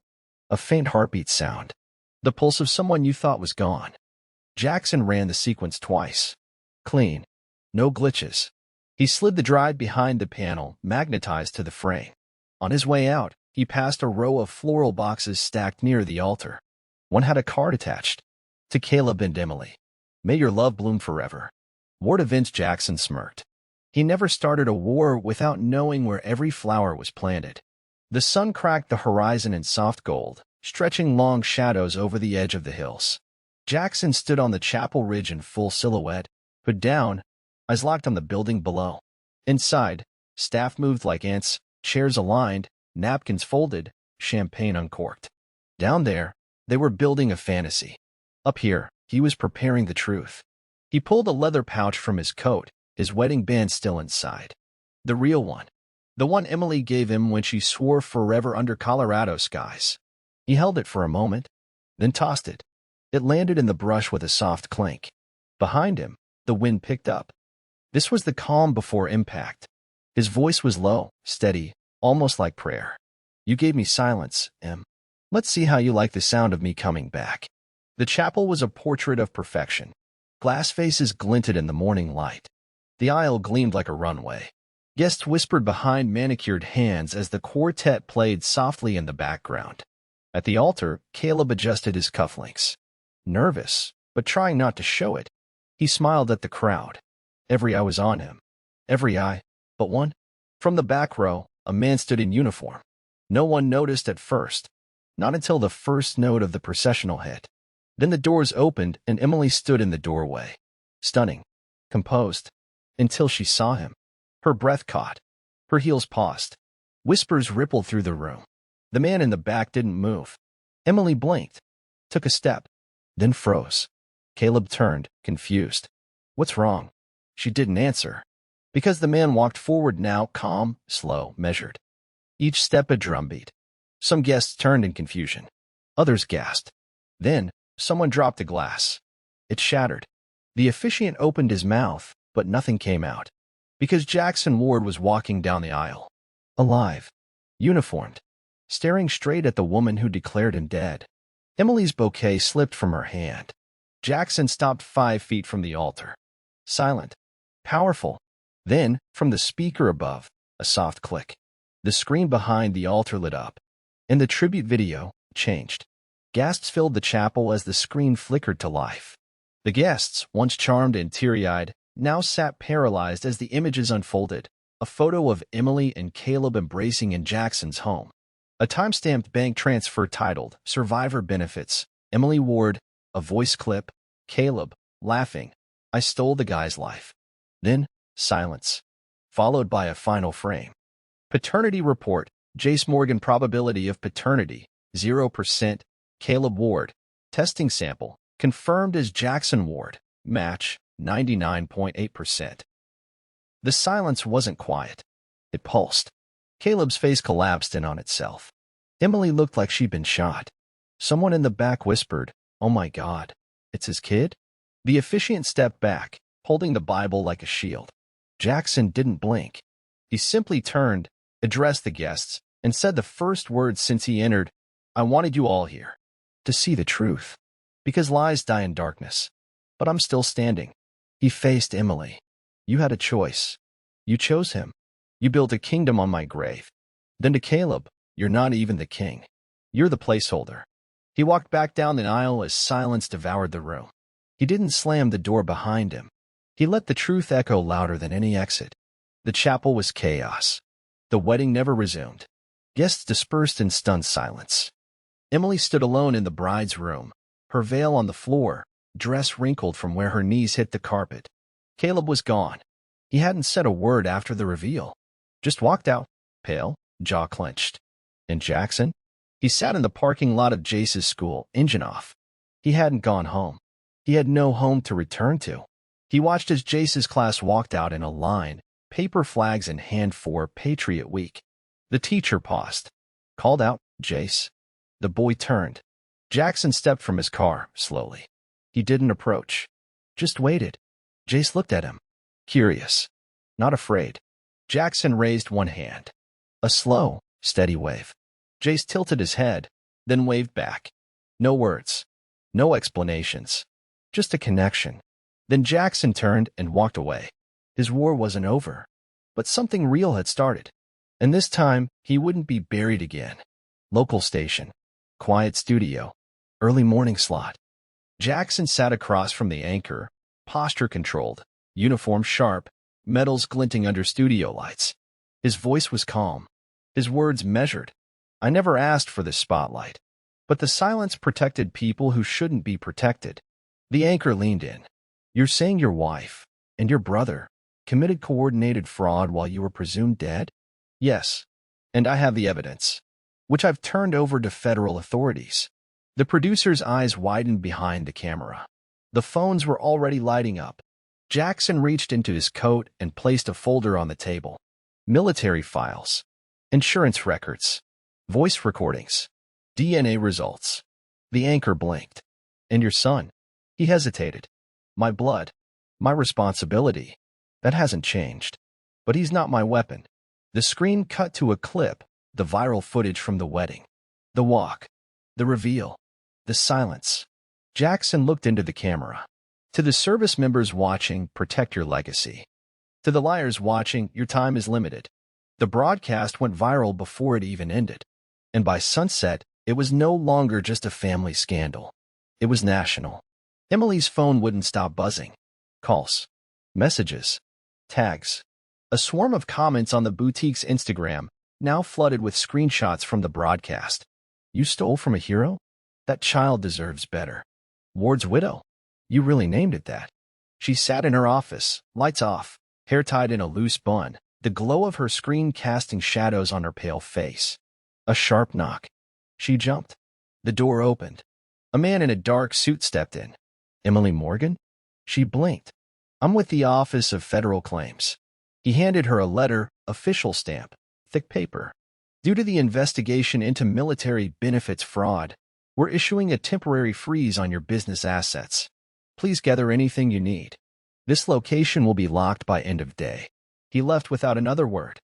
Speaker 1: a faint heartbeat sound. The pulse of someone you thought was gone. Jackson ran the sequence twice. Clean. No glitches. He slid the drive behind the panel, magnetized to the frame. On his way out, he passed a row of floral boxes stacked near the altar. One had a card attached. To Caleb and Emily. "May your love bloom forever." War to Vince. Jackson smirked. He never started a war without knowing where every flower was planted. The sun cracked the horizon in soft gold, stretching long shadows over the edge of the hills. Jackson stood on the chapel ridge in full silhouette, hood down, eyes locked on the building below. Inside, staff moved like ants, chairs aligned, napkins folded, champagne uncorked. Down there, they were building a fantasy. Up here, he was preparing the truth. He pulled a leather pouch from his coat, his wedding band still inside. The real one. The one Emily gave him when she swore forever under Colorado skies. He held it for a moment, then tossed it. It landed in the brush with a soft clink. Behind him, the wind picked up. This was the calm before impact. His voice was low, steady, almost like prayer. "You gave me silence, Em. Let's see how you like the sound of me coming back." The chapel was a portrait of perfection. Glass faces glinted in the morning light. The aisle gleamed like a runway. Guests whispered behind manicured hands as the quartet played softly in the background. At the altar, Caleb adjusted his cufflinks. Nervous, but trying not to show it, he smiled at the crowd. Every eye was on him. Every eye, but one. From the back row, a man stood in uniform. No one noticed at first, not until the first note of the processional hit. Then the doors opened and Emily stood in the doorway, stunning, composed, until she saw him. Her breath caught. Her heels paused. Whispers rippled through the room. The man in the back didn't move. Emily blinked, took a step, then froze. Caleb turned, confused. What's wrong? She didn't answer, because the man walked forward now, calm, slow, measured. Each step a drumbeat. Some guests turned in confusion. Others gasped. Then, someone dropped a glass. It shattered. The officiant opened his mouth, but nothing came out, because Jackson Ward was walking down the aisle. Alive. Uniformed. Staring straight at the woman who declared him dead. Emily's bouquet slipped from her hand. Jackson stopped 5 feet from the altar. Silent. Powerful. Then, from the speaker above, a soft click. The screen behind the altar lit up, and the tribute video changed. Gasps filled the chapel as the screen flickered to life. The guests, once charmed and teary-eyed, now sat paralyzed as the images unfolded. A photo of Emily and Caleb embracing in Jackson's home. A time-stamped bank transfer titled Survivor Benefits. Emily Ward, a voice clip. Caleb, laughing. I stole the guy's life. Then, silence, followed by a final frame. Paternity report. Jace Morgan probability of paternity, 0%. Caleb Ward. Testing sample, confirmed as Jackson Ward. Match, 99.8%. The silence wasn't quiet. It pulsed. Caleb's face collapsed in on itself. Emily looked like she'd been shot. Someone in the back whispered, "Oh my God, it's his kid?" The officiant stepped back, holding the Bible like a shield. Jackson didn't blink. He simply turned, addressed the guests, and said the first words since he entered, "I wanted you all here to see the truth, because lies die in darkness. But I'm still standing." He faced Emily. "You had a choice. You chose him. You built a kingdom on my grave." Then to Caleb, "You're not even the king. You're the placeholder." He walked back down the aisle as silence devoured the room. He didn't slam the door behind him. He let the truth echo louder than any exit. The chapel was chaos. The wedding never resumed. Guests dispersed in stunned silence. Emily stood alone in the bride's room, her veil on the floor, dress wrinkled from where her knees hit the carpet. Caleb was gone. He hadn't said a word after the reveal. Just walked out, pale, jaw clenched. And Jackson? He sat in the parking lot of Jace's school, engine off. He hadn't gone home. He had no home to return to. He watched as Jace's class walked out in a line, paper flags in hand for Patriot Week. The teacher paused, called out, "Jace." The boy turned. Jackson stepped from his car, slowly. He didn't approach, just waited. Jace looked at him, curious, not afraid. Jackson raised one hand. A slow, steady wave. Jace tilted his head, then waved back. No words, no explanations, just a connection. Then Jackson turned and walked away. His war wasn't over, but something real had started. And this time, he wouldn't be buried again. Local station. Quiet studio. Early morning slot. Jackson sat across from the anchor, posture controlled, uniform sharp, medals glinting under studio lights. His voice was calm. His words measured. "I never asked for this spotlight. But the silence protected people who shouldn't be protected." The anchor leaned in. "You're saying your wife and your brother committed coordinated fraud while you were presumed dead?" "Yes. And I have the evidence, which I've turned over to federal authorities." The producer's eyes widened behind the camera. The phones were already lighting up. Jackson reached into his coat and placed a folder on the table. Military files, insurance records, voice recordings, DNA results. The anchor blinked. "And your son?" He hesitated. "My blood, my responsibility. That hasn't changed. But he's not my weapon." The screen cut to a clip, the viral footage from the wedding. The walk, the reveal, the silence. Jackson looked into the camera. "To the service members watching, protect your legacy. To the liars watching, your time is limited." The broadcast went viral before it even ended. And by sunset, it was no longer just a family scandal. It was national. Emily's phone wouldn't stop buzzing. Calls, messages, tags. A swarm of comments on the boutique's Instagram, now flooded with screenshots from the broadcast. You stole from a hero? That child deserves better. Ward's widow? You really named it that. She sat in her office, lights off, hair tied in a loose bun, the glow of her screen casting shadows on her pale face. A sharp knock. She jumped. The door opened. A man in a dark suit stepped in. Emily Morgan? She blinked. I'm with the Office of Federal Claims. He handed her a letter, official stamp, thick paper. Due to the investigation into military benefits fraud, we're issuing a temporary freeze on your business assets. Please gather anything you need. This location will be locked by end of day. He left without another word.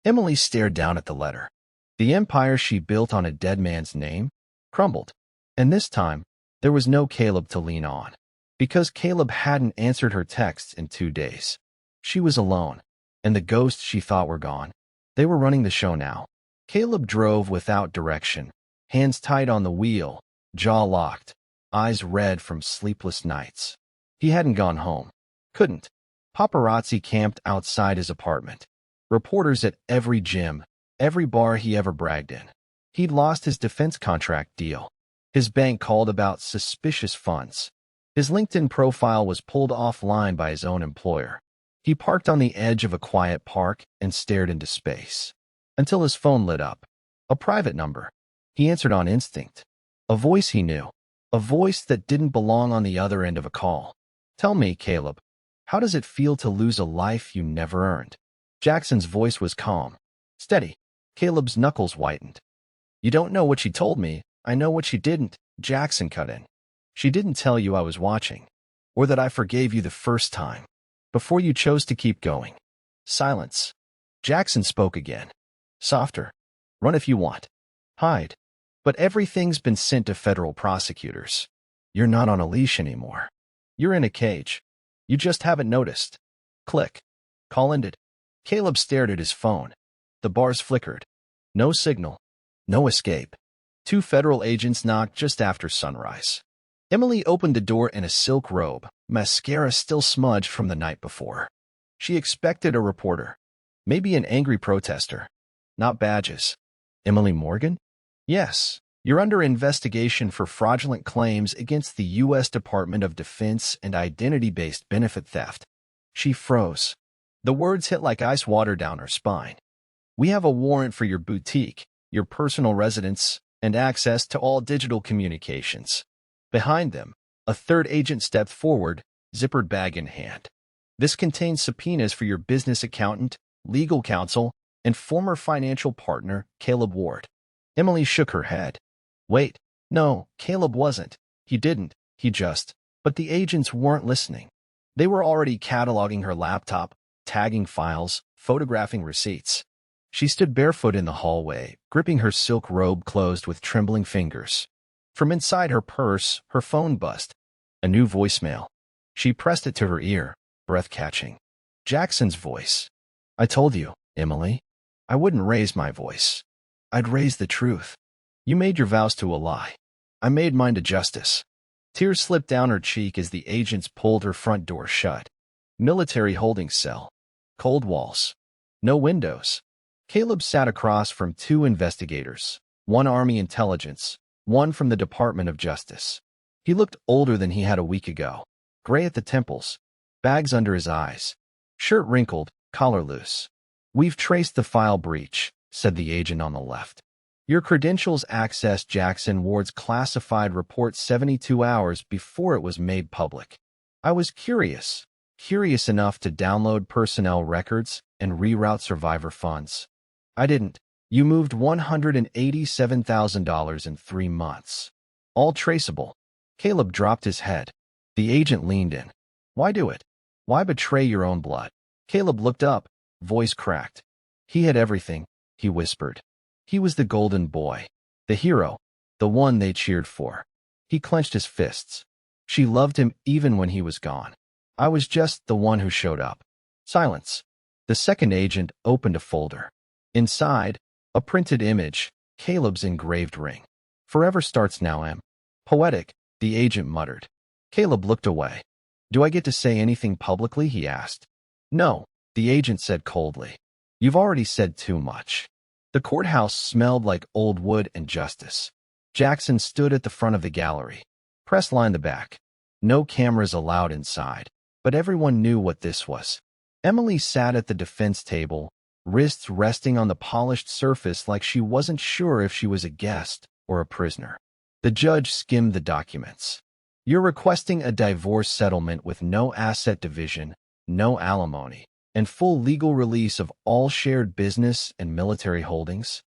Speaker 1: Emily stared down at the letter. The empire she built on a dead man's name crumbled. And this time, there was no Caleb to lean on. Because Caleb hadn't answered her texts in 2 days. She was alone, and the ghosts she thought were gone. They were running the show now. Caleb drove without direction, hands tight on the wheel, jaw locked, eyes red from sleepless nights. He hadn't gone home. Couldn't. Paparazzi camped outside his apartment. Reporters at every gym, every bar he ever bragged in. He'd lost his defense contract deal. His bank called about suspicious funds. His LinkedIn profile was pulled offline by his own employer. He parked on the edge of a quiet park and stared into space. Until his phone lit up. A private number. He answered on instinct. A voice he knew. A voice that didn't belong on the other end of a call. Tell me, Caleb, how does it feel to lose a life you never earned? Jackson's voice was calm. Steady. Caleb's knuckles whitened. You don't know what she told me. I know what she didn't. Jackson cut in. She didn't tell you I was watching, or that I forgave you the first time, before you chose to keep going. Silence. Jackson spoke again. Softer. Run if you want. Hide. But everything's been sent to federal prosecutors. You're not on a leash anymore. You're in a cage. You just haven't noticed. Click. Call ended. Caleb stared at his phone. The bars flickered. No signal. No escape. 2 federal agents knocked just after sunrise. Emily opened the door in a silk robe, mascara still smudged from the night before. She expected a reporter. Maybe an angry protester. Not badges. Emily Morgan? Yes. You're under investigation for fraudulent claims against the U.S. Department of Defense and identity-based benefit theft. She froze. The words hit like ice water down her spine. We have a warrant for your boutique, your personal residence, and access to all digital communications. Behind them, a third agent stepped forward, zippered bag in hand. This contains subpoenas for your business accountant, legal counsel, and former financial partner, Caleb Ward. Emily shook her head. Wait, no, Caleb wasn't. He didn't. He just... But the agents weren't listening. They were already cataloging her laptop, tagging files, photographing receipts. She stood barefoot in the hallway, gripping her silk robe closed with trembling fingers. From inside her purse, her phone buzzed. A new voicemail. She pressed it to her ear, breath catching. Jackson's voice. I told you, Emily. I wouldn't raise my voice. I'd raise the truth. You made your vows to a lie. I made mine to justice. Tears slipped down her cheek as the agents pulled her front door shut. Military holding cell. Cold walls. No windows. Caleb sat across from 2 investigators, 1 Army intelligence, 1 from the Department of Justice. He looked older than he had a week ago, gray at the temples, bags under his eyes, shirt wrinkled, collar loose. We've traced the file breach, said the agent on the left. Your credentials accessed Jackson Ward's classified report 72 hours before it was made public. I was curious enough to download personnel records and reroute survivor funds. I didn't. You moved $187,000 in 3 months. All traceable. Caleb dropped his head. The agent leaned in. Why do it? Why betray your own blood? Caleb looked up, voice cracked. He had everything, he whispered. He was the golden boy, the hero, the one they cheered for. He clenched his fists. She loved him even when he was gone. I was just the one who showed up. Silence. The second agent opened a folder. Inside, a printed image, Caleb's engraved ring. Forever starts now, Em. Poetic, the agent muttered. Caleb looked away. Do I get to say anything publicly? He asked. No. the agent said coldly. You've already said too much. The courthouse smelled like old wood and justice. Jackson stood at the front of the gallery. Press lined the back. No cameras allowed inside, but everyone knew what this was. Emily sat at the defense table, wrists resting on the polished surface like she wasn't sure if she was a guest or a prisoner. The judge skimmed the documents. You're requesting a divorce settlement with no asset division, no alimony, and full legal release of all shared business and military holdings?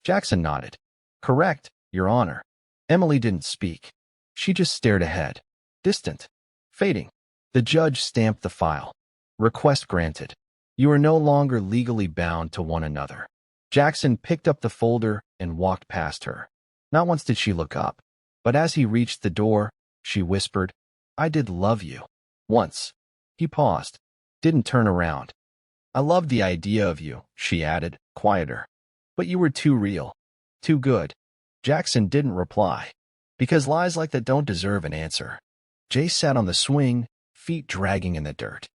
Speaker 1: Jackson nodded. Correct, Your Honor. Emily didn't speak. She just stared ahead. Distant. Fading. The judge stamped the file. Request granted. You are no longer legally bound to one another. Jackson picked up the folder and walked past her. Not once did she look up, but as he reached the door, she whispered, I did love you. Once. He paused. Didn't turn around. I loved the idea of you, she added, quieter. But you were too real. Too good. Jackson didn't reply. Because lies like that don't deserve an answer. Jay sat on the swing, feet dragging in the dirt.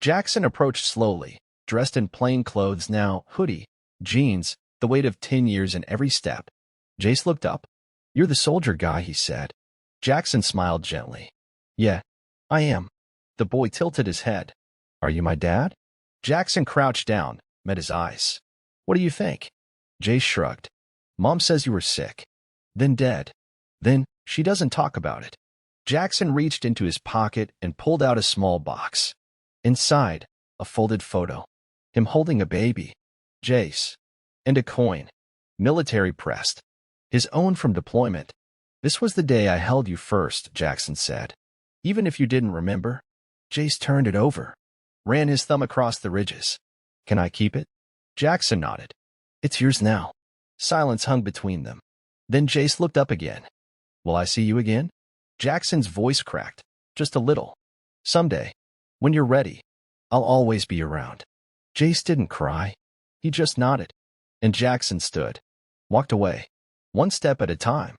Speaker 1: Jackson approached slowly, dressed in plain clothes now, hoodie, jeans, the weight of 10 years in every step. Jace looked up. You're the soldier guy, he said. Jackson smiled gently. Yeah, I am. The boy tilted his head. Are you my dad? Jackson crouched down, met his eyes. What do you think? Jace shrugged. Mom says you were sick. Then dead. Then, she doesn't talk about it. Jackson reached into his pocket and pulled out a small box. Inside, a folded photo. Him holding a baby. Jace. And a coin. Military pressed. His own from deployment. This was the day I held you first, Jackson said. Even if you didn't remember. Jace turned it over. Ran his thumb across the ridges. Can I keep it? Jackson nodded. It's yours now. Silence hung between them. Then Jace looked up again. Will I see you again? Jackson's voice cracked. Just a little. Someday. When you're ready. I'll always be around. Jace didn't cry. He just nodded. And Jackson stood. Walked away. One step at a time.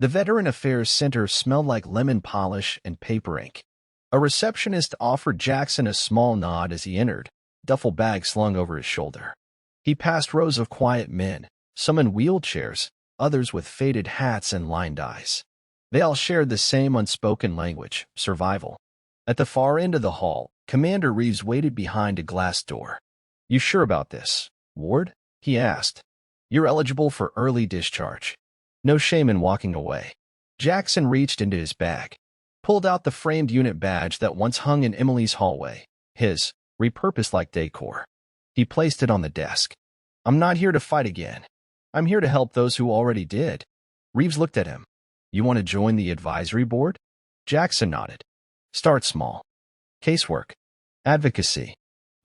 Speaker 1: The Veteran Affairs Center smelled like lemon polish and paper ink. A receptionist offered Jackson a small nod as he entered, duffel bag slung over his shoulder. He passed rows of quiet men, some in wheelchairs, others with faded hats and lined eyes. They all shared the same unspoken language, survival. At the far end of the hall, Commander Reeves waited behind a glass door. You sure about this, Ward? He asked. You're eligible for early discharge. No shame in walking away. Jackson reached into his bag, pulled out the framed unit badge that once hung in Emily's hallway, his, repurposed like decor. He placed it on the desk. I'm not here to fight again. I'm here to help those who already did. Reeves looked at him. You want to join the advisory board? Jackson nodded. Start small. Casework. Advocacy.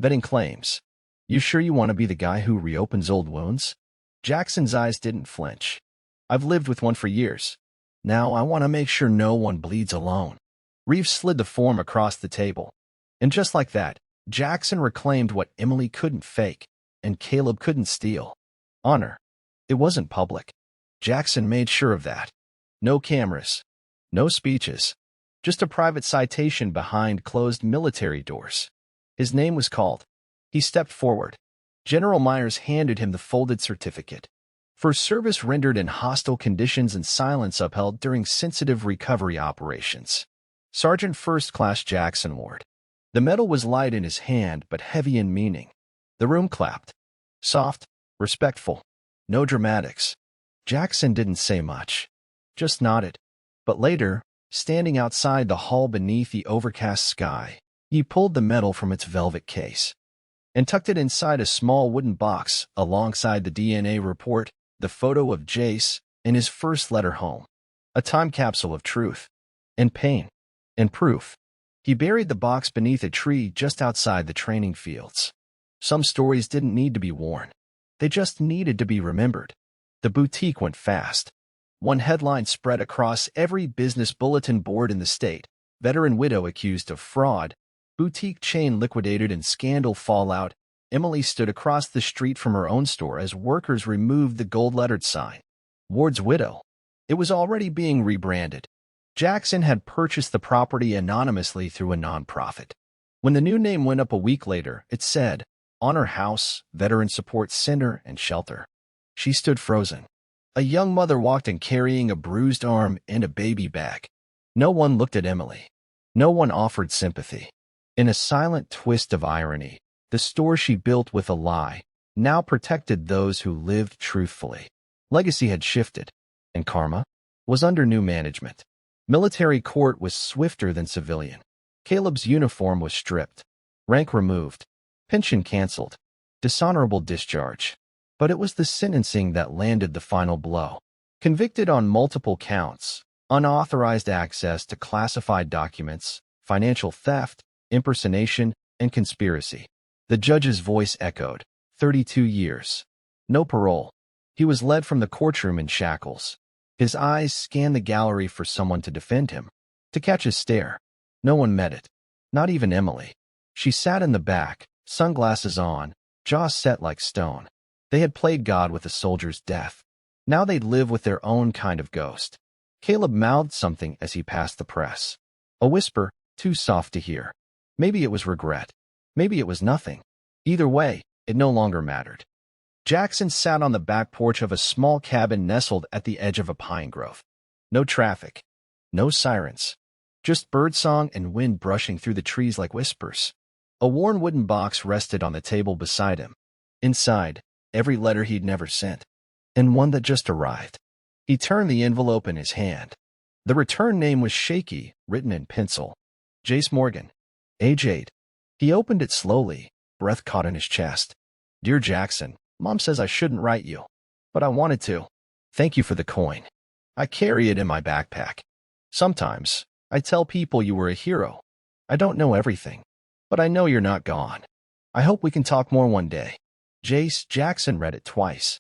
Speaker 1: Vetting claims. You sure you want to be the guy who reopens old wounds? Jackson's eyes didn't flinch. I've lived with one for years. Now I want to make sure no one bleeds alone. Reeves slid the form across the table. And just like that, Jackson reclaimed what Emily couldn't fake and Caleb couldn't steal. Honor. It wasn't public. Jackson made sure of that. No cameras. No speeches. Just a private citation behind closed military doors. His name was called. He stepped forward. General Myers handed him the folded certificate. For service rendered in hostile conditions and silence upheld during sensitive recovery operations. Sergeant First Class Jackson Ward. The medal was light in his hand but heavy in meaning. The room clapped. Soft, respectful. No dramatics. Jackson didn't say much. Just nodded. But later, standing outside the hall beneath the overcast sky, he pulled the medal from its velvet case and tucked it inside a small wooden box alongside the DNA report, the photo of Jace, and his first letter home. A time capsule of truth, and pain, and proof. He buried the box beneath a tree just outside the training fields. Some stories didn't need to be worn. They just needed to be remembered. The boutique went fast. One headline spread across every business bulletin board in the state. Veteran widow accused of fraud. Boutique chain liquidated in scandal fallout. Emily stood across the street from her own store as workers removed the gold-lettered sign. Ward's widow. It was already being rebranded. Jackson had purchased the property anonymously through a nonprofit. When the new name went up a week later, it said, Honor House, Veteran Support Center and Shelter. She stood frozen. A young mother walked in carrying a bruised arm and a baby bag. No one looked at Emily. No one offered sympathy. In a silent twist of irony, the store she built with a lie now protected those who lived truthfully. Legacy had shifted, and karma was under new management. Military court was swifter than civilian. Caleb's uniform was stripped, rank removed, pension canceled, dishonorable discharge. But it was the sentencing that landed the final blow. Convicted on multiple counts, unauthorized access to classified documents, financial theft, impersonation, and conspiracy. The judge's voice echoed, 32 years. No parole. He was led from the courtroom in shackles. His eyes scanned the gallery for someone to defend him, to catch his stare. No one met it. Not even Emily. She sat in the back, sunglasses on, jaw set like stone. They had played God with a soldier's death. Now they'd live with their own kind of ghost. Caleb mouthed something as he passed the press. A whisper, too soft to hear. Maybe it was regret. Maybe it was nothing. Either way, it no longer mattered. Jackson sat on the back porch of a small cabin nestled at the edge of a pine grove. No traffic. No sirens. Just birdsong and wind brushing through the trees like whispers. A worn wooden box rested on the table beside him. Inside, every letter he'd never sent, and one that just arrived. He turned the envelope in his hand. The return name was shaky, written in pencil. Jace Morgan, age 8. He opened it slowly, breath caught in his chest. Dear Jackson, Mom says I shouldn't write you, but I wanted to. Thank you for the coin. I carry it in my backpack. Sometimes, I tell people you were a hero. I don't know everything, but I know you're not gone. I hope we can talk more one day. Jace. Jackson read it twice,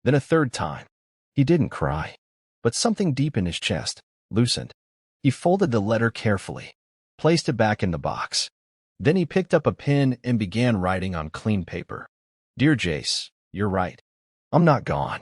Speaker 1: then a third time. He didn't cry, but something deep in his chest loosened. He folded the letter carefully, placed it back in the box. Then he picked up a pen and began writing on clean paper. Dear Jace, you're right. I'm not gone.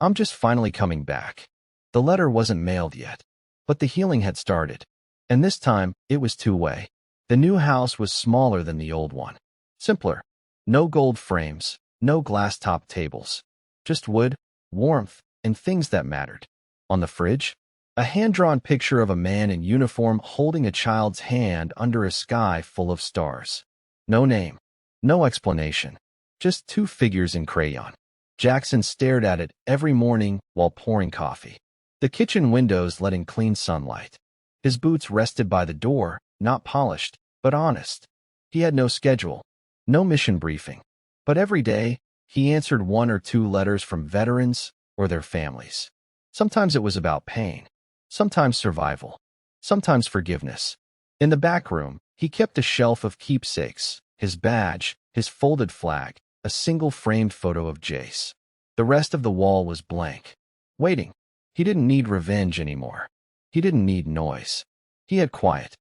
Speaker 1: I'm just finally coming back. The letter wasn't mailed yet, but the healing had started. And this time, it was two-way. The new house was smaller than the old one. Simpler. No gold frames, no glass-top tables. Just wood, warmth, and things that mattered. On the fridge, a hand-drawn picture of a man in uniform holding a child's hand under a sky full of stars. No name. No explanation. Just two figures in crayon. Jackson stared at it every morning while pouring coffee. The kitchen windows let in clean sunlight. His boots rested by the door, not polished, but honest. He had no schedule, no mission briefing. But every day, he answered one or two letters from veterans or their families. Sometimes it was about pain, sometimes survival, sometimes forgiveness. In the back room, he kept a shelf of keepsakes, his badge, his folded flag, a single framed photo of Jace. The rest of the wall was blank, waiting. He didn't need revenge anymore. He didn't need noise. He had quiet.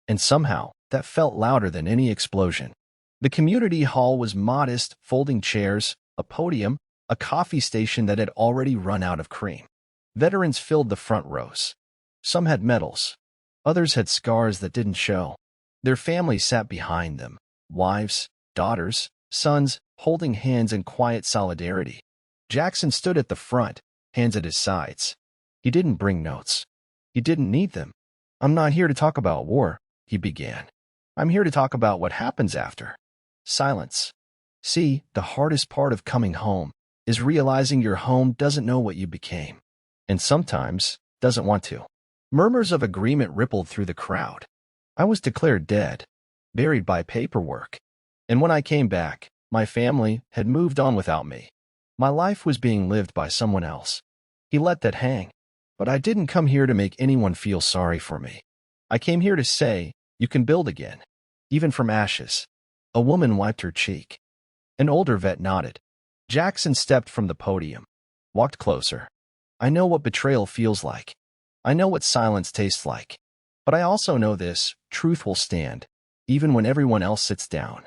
Speaker 1: And somehow, that felt louder than any explosion. The community hall was modest, folding chairs, a podium, a coffee station that had already run out of cream. Veterans filled the front rows. Some had medals. Others had scars that didn't show. Their families sat behind them, wives, daughters, sons, holding hands in quiet solidarity. Jackson stood at the front, hands at his sides. He didn't bring notes. He didn't need them. I'm not here to talk about war, he began. I'm here to talk about what happens after. Silence. See, the hardest part of coming home is realizing your home doesn't know what you became, and sometimes doesn't want to. Murmurs of agreement rippled through the crowd. I was declared dead, buried by paperwork. And when I came back, my family had moved on without me. My life was being lived by someone else. He let that hang. But I didn't come here to make anyone feel sorry for me. I came here to say, you can build again, even from ashes. A woman wiped her cheek. An older vet nodded. Jackson stepped from the podium, walked closer. I know what betrayal feels like. I know what silence tastes like. But I also know this, truth will stand, even when everyone else sits down.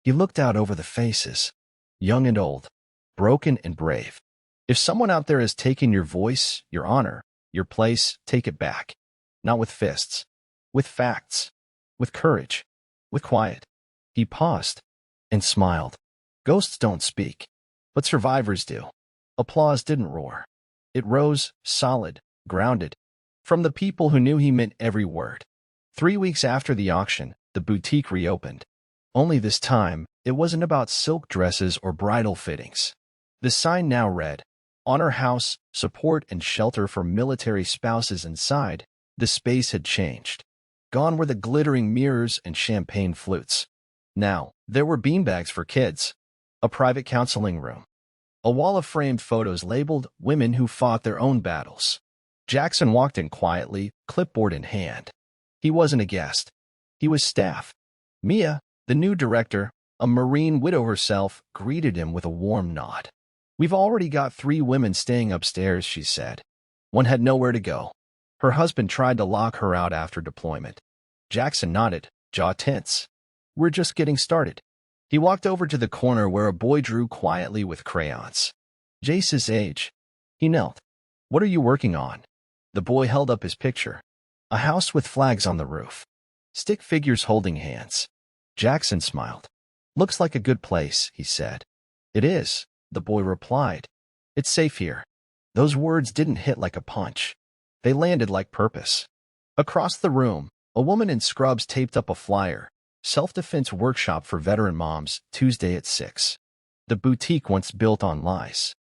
Speaker 1: He looked out over the faces, young and old, broken and brave. If someone out there has taken your voice, your honor, your place, take it back. Not with fists, with facts, with courage, with quiet. He paused and smiled. Ghosts don't speak, but survivors do. Applause didn't roar. It rose, solid, grounded, from the people who knew he meant every word. 3 weeks after the auction, the boutique reopened. Only this time, it wasn't about silk dresses or bridal fittings. The sign now read, "Honor House, Support and Shelter for Military Spouses." Inside, the space had changed. Gone were the glittering mirrors and champagne flutes. Now, there were beanbags for kids, a private counseling room, a wall of framed photos labeled "Women Who Fought Their Own Battles." Jackson walked in quietly, clipboard in hand. He wasn't a guest. He was staff. Mia, the new director, a Marine widow herself, greeted him with a warm nod. "We've already got 3 women staying upstairs," she said. One had nowhere to go. Her husband tried to lock her out after deployment. Jackson nodded, jaw tense. "We're just getting started." He walked over to the corner where a boy drew quietly with crayons. Jace's age. He knelt. "What are you working on?" The boy held up his picture. A house with flags on the roof. Stick figures holding hands. Jackson smiled. "Looks like a good place," he said. "It is," the boy replied. "It's safe here." Those words didn't hit like a punch. They landed like purpose. Across the room, a woman in scrubs taped up a flyer. "Self-defense workshop for veteran moms, Tuesday at 6. The boutique, once built on lies,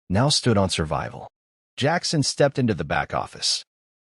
Speaker 1: now stood on survival. Jackson stepped into the back office,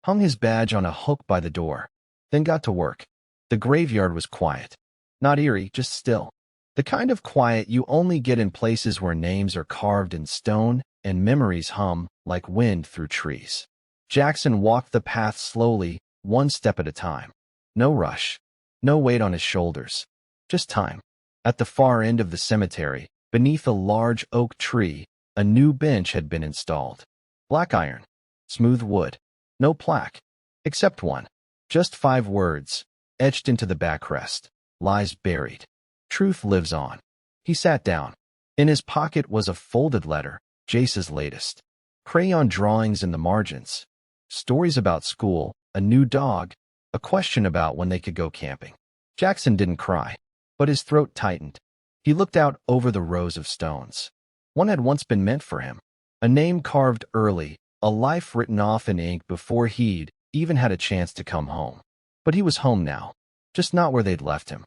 Speaker 1: hung his badge on a hook by the door, then got to work. The graveyard was quiet. Not eerie, just still. The kind of quiet you only get in places where names are carved in stone and memories hum like wind through trees. Jackson walked the path slowly, one step at a time. No rush. No weight on his shoulders. Just time. At the far end of the cemetery, beneath a large oak tree, a new bench had been installed. Black iron. Smooth wood. No plaque. Except one. Just 5 words, etched into the backrest. "Lies buried. Truth lives on." He sat down. In his pocket was a folded letter, Jace's latest. Crayon drawings in the margins. Stories about school, a new dog, a question about when they could go camping. Jackson didn't cry, but his throat tightened. He looked out over the rows of stones. One had once been meant for him. A name carved early, a life written off in ink before he'd even had a chance to come home. But he was home now, just not where they'd left him.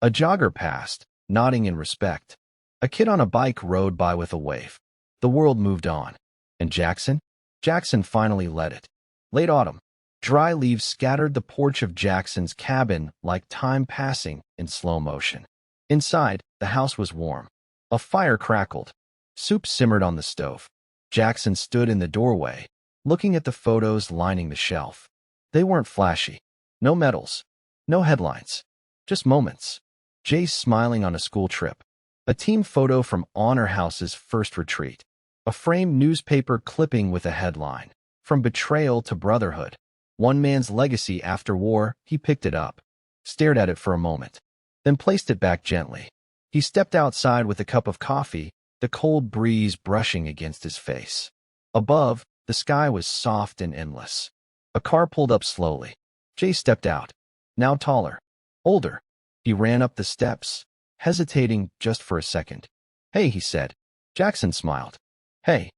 Speaker 1: A jogger passed, nodding in respect. A kid on a bike rode by with a wave. The world moved on. And Jackson? Jackson finally let it. Late autumn. Dry leaves scattered the porch of Jackson's cabin like time passing in slow motion. Inside, the house was warm. A fire crackled. Soup simmered on the stove. Jackson stood in the doorway, looking at the photos lining the shelf. They weren't flashy. No medals. No headlines. Just moments. Jace smiling on a school trip. A team photo from Honor House's first retreat. A framed newspaper clipping with a headline, "From Betrayal to Brotherhood. One man's legacy after war." He picked it up, stared at it for a moment, then placed it back gently. He stepped outside with a cup of coffee, the cold breeze brushing against his face. Above, the sky was soft and endless. A car pulled up slowly. Jay stepped out, now taller, older. He ran up the steps, hesitating just for a second. "Hey," he said. Jackson smiled. "Hey."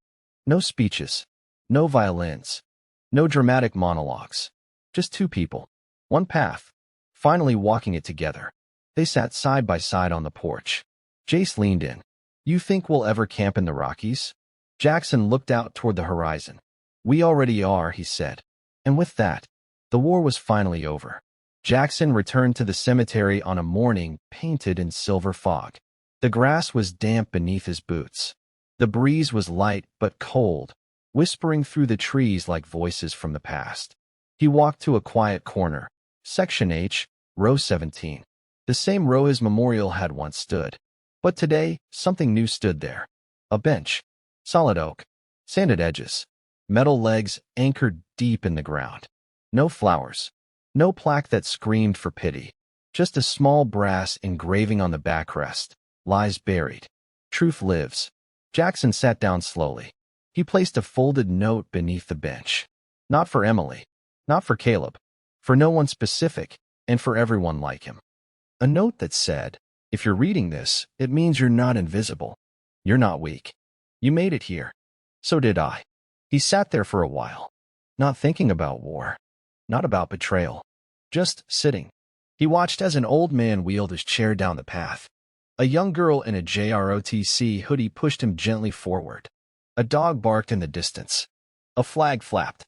Speaker 1: No speeches, no violins, no dramatic monologues. Just 2 people, one path, finally walking it together. They sat side by side on the porch. Jace leaned in. "You think we'll ever camp in the Rockies?" Jackson looked out toward the horizon. "We already are," he said. And with that, the war was finally over. Jackson returned to the cemetery on a morning painted in silver fog. The grass was damp beneath his boots. The breeze was light but cold, whispering through the trees like voices from the past. He walked to a quiet corner, Section H, row 17. The same row his memorial had once stood. But today, something new stood there. A bench. Solid oak. Sanded edges. Metal legs anchored deep in the ground. No flowers. No plaque that screamed for pity. Just a small brass engraving on the backrest. "Lies buried. Truth lives." Jackson sat down slowly. He placed a folded note beneath the bench. Not for Emily. Not for Caleb. For no one specific, and for everyone like him. A note that said, If you're reading this, it means you're not invisible. You're not weak. You made it here. So did I. He sat there for a while, not thinking about war, not about betrayal, just sitting. He watched as an old man wheeled his chair down the path. A young girl in a JROTC hoodie pushed him gently forward. A dog barked in the distance. A flag flapped.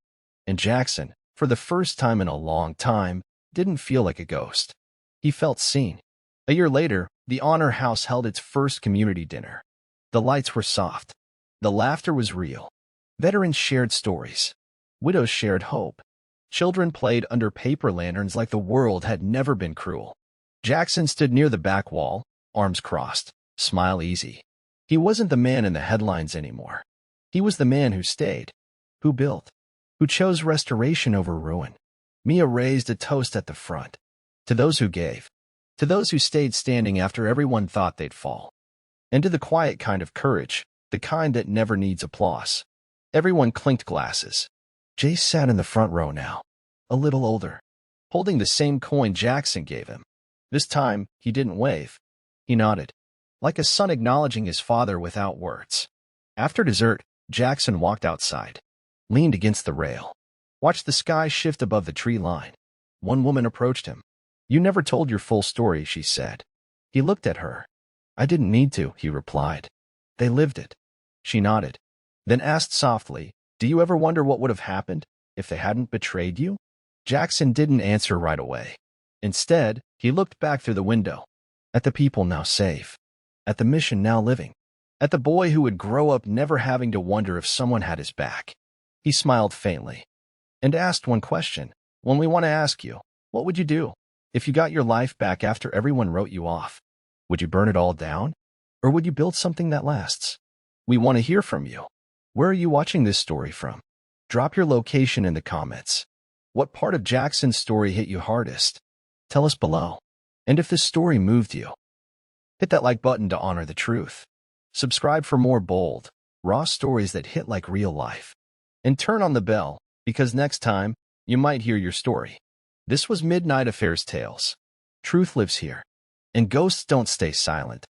Speaker 1: And Jackson, for the first time in a long time, didn't feel like a ghost. He felt seen. A year later, the Honor House held its first community dinner. The lights were soft. The laughter was real. Veterans shared stories. Widows shared hope. Children played under paper lanterns like the world had never been cruel. Jackson stood near the back wall, arms crossed, smile easy. He wasn't the man in the headlines anymore. He was the man who stayed, who built, who chose restoration over ruin. Mia raised a toast at the front. To those who gave. To those who stayed standing after everyone thought they'd fall. And to the quiet kind of courage, the kind that never needs applause. Everyone clinked glasses. Jay sat in the front row now, a little older, holding the same coin Jackson gave him. This time, he didn't wave. He nodded, like a son acknowledging his father without words. After dessert, Jackson walked outside, leaned against the rail, watched the sky shift above the tree line. One woman approached him. "You never told your full story," she said. He looked at her. "I didn't need to," he replied. "They lived it." She nodded, then asked softly, "Do you ever wonder what would have happened if they hadn't betrayed you?" Jackson didn't answer right away. Instead, he looked back through the window, at the people now safe, at the mission now living, at the boy who would grow up never having to wonder if someone had his back. He smiled faintly and asked one question. "When we want to ask you, what would you do if you got your life back after everyone wrote you off? Would you burn it all down? Or would you build something that lasts?" We want to hear from you. Where are you watching this story from? Drop your location in the comments. What part of Jackson's story hit you hardest? Tell us below. And if this story moved you, hit that like button to honor the truth. Subscribe for more bold, raw stories that hit like real life. And turn on the bell, because next time, you might hear your story. This was Midnight Affairs Tales. Truth lives here. And ghosts don't stay silent.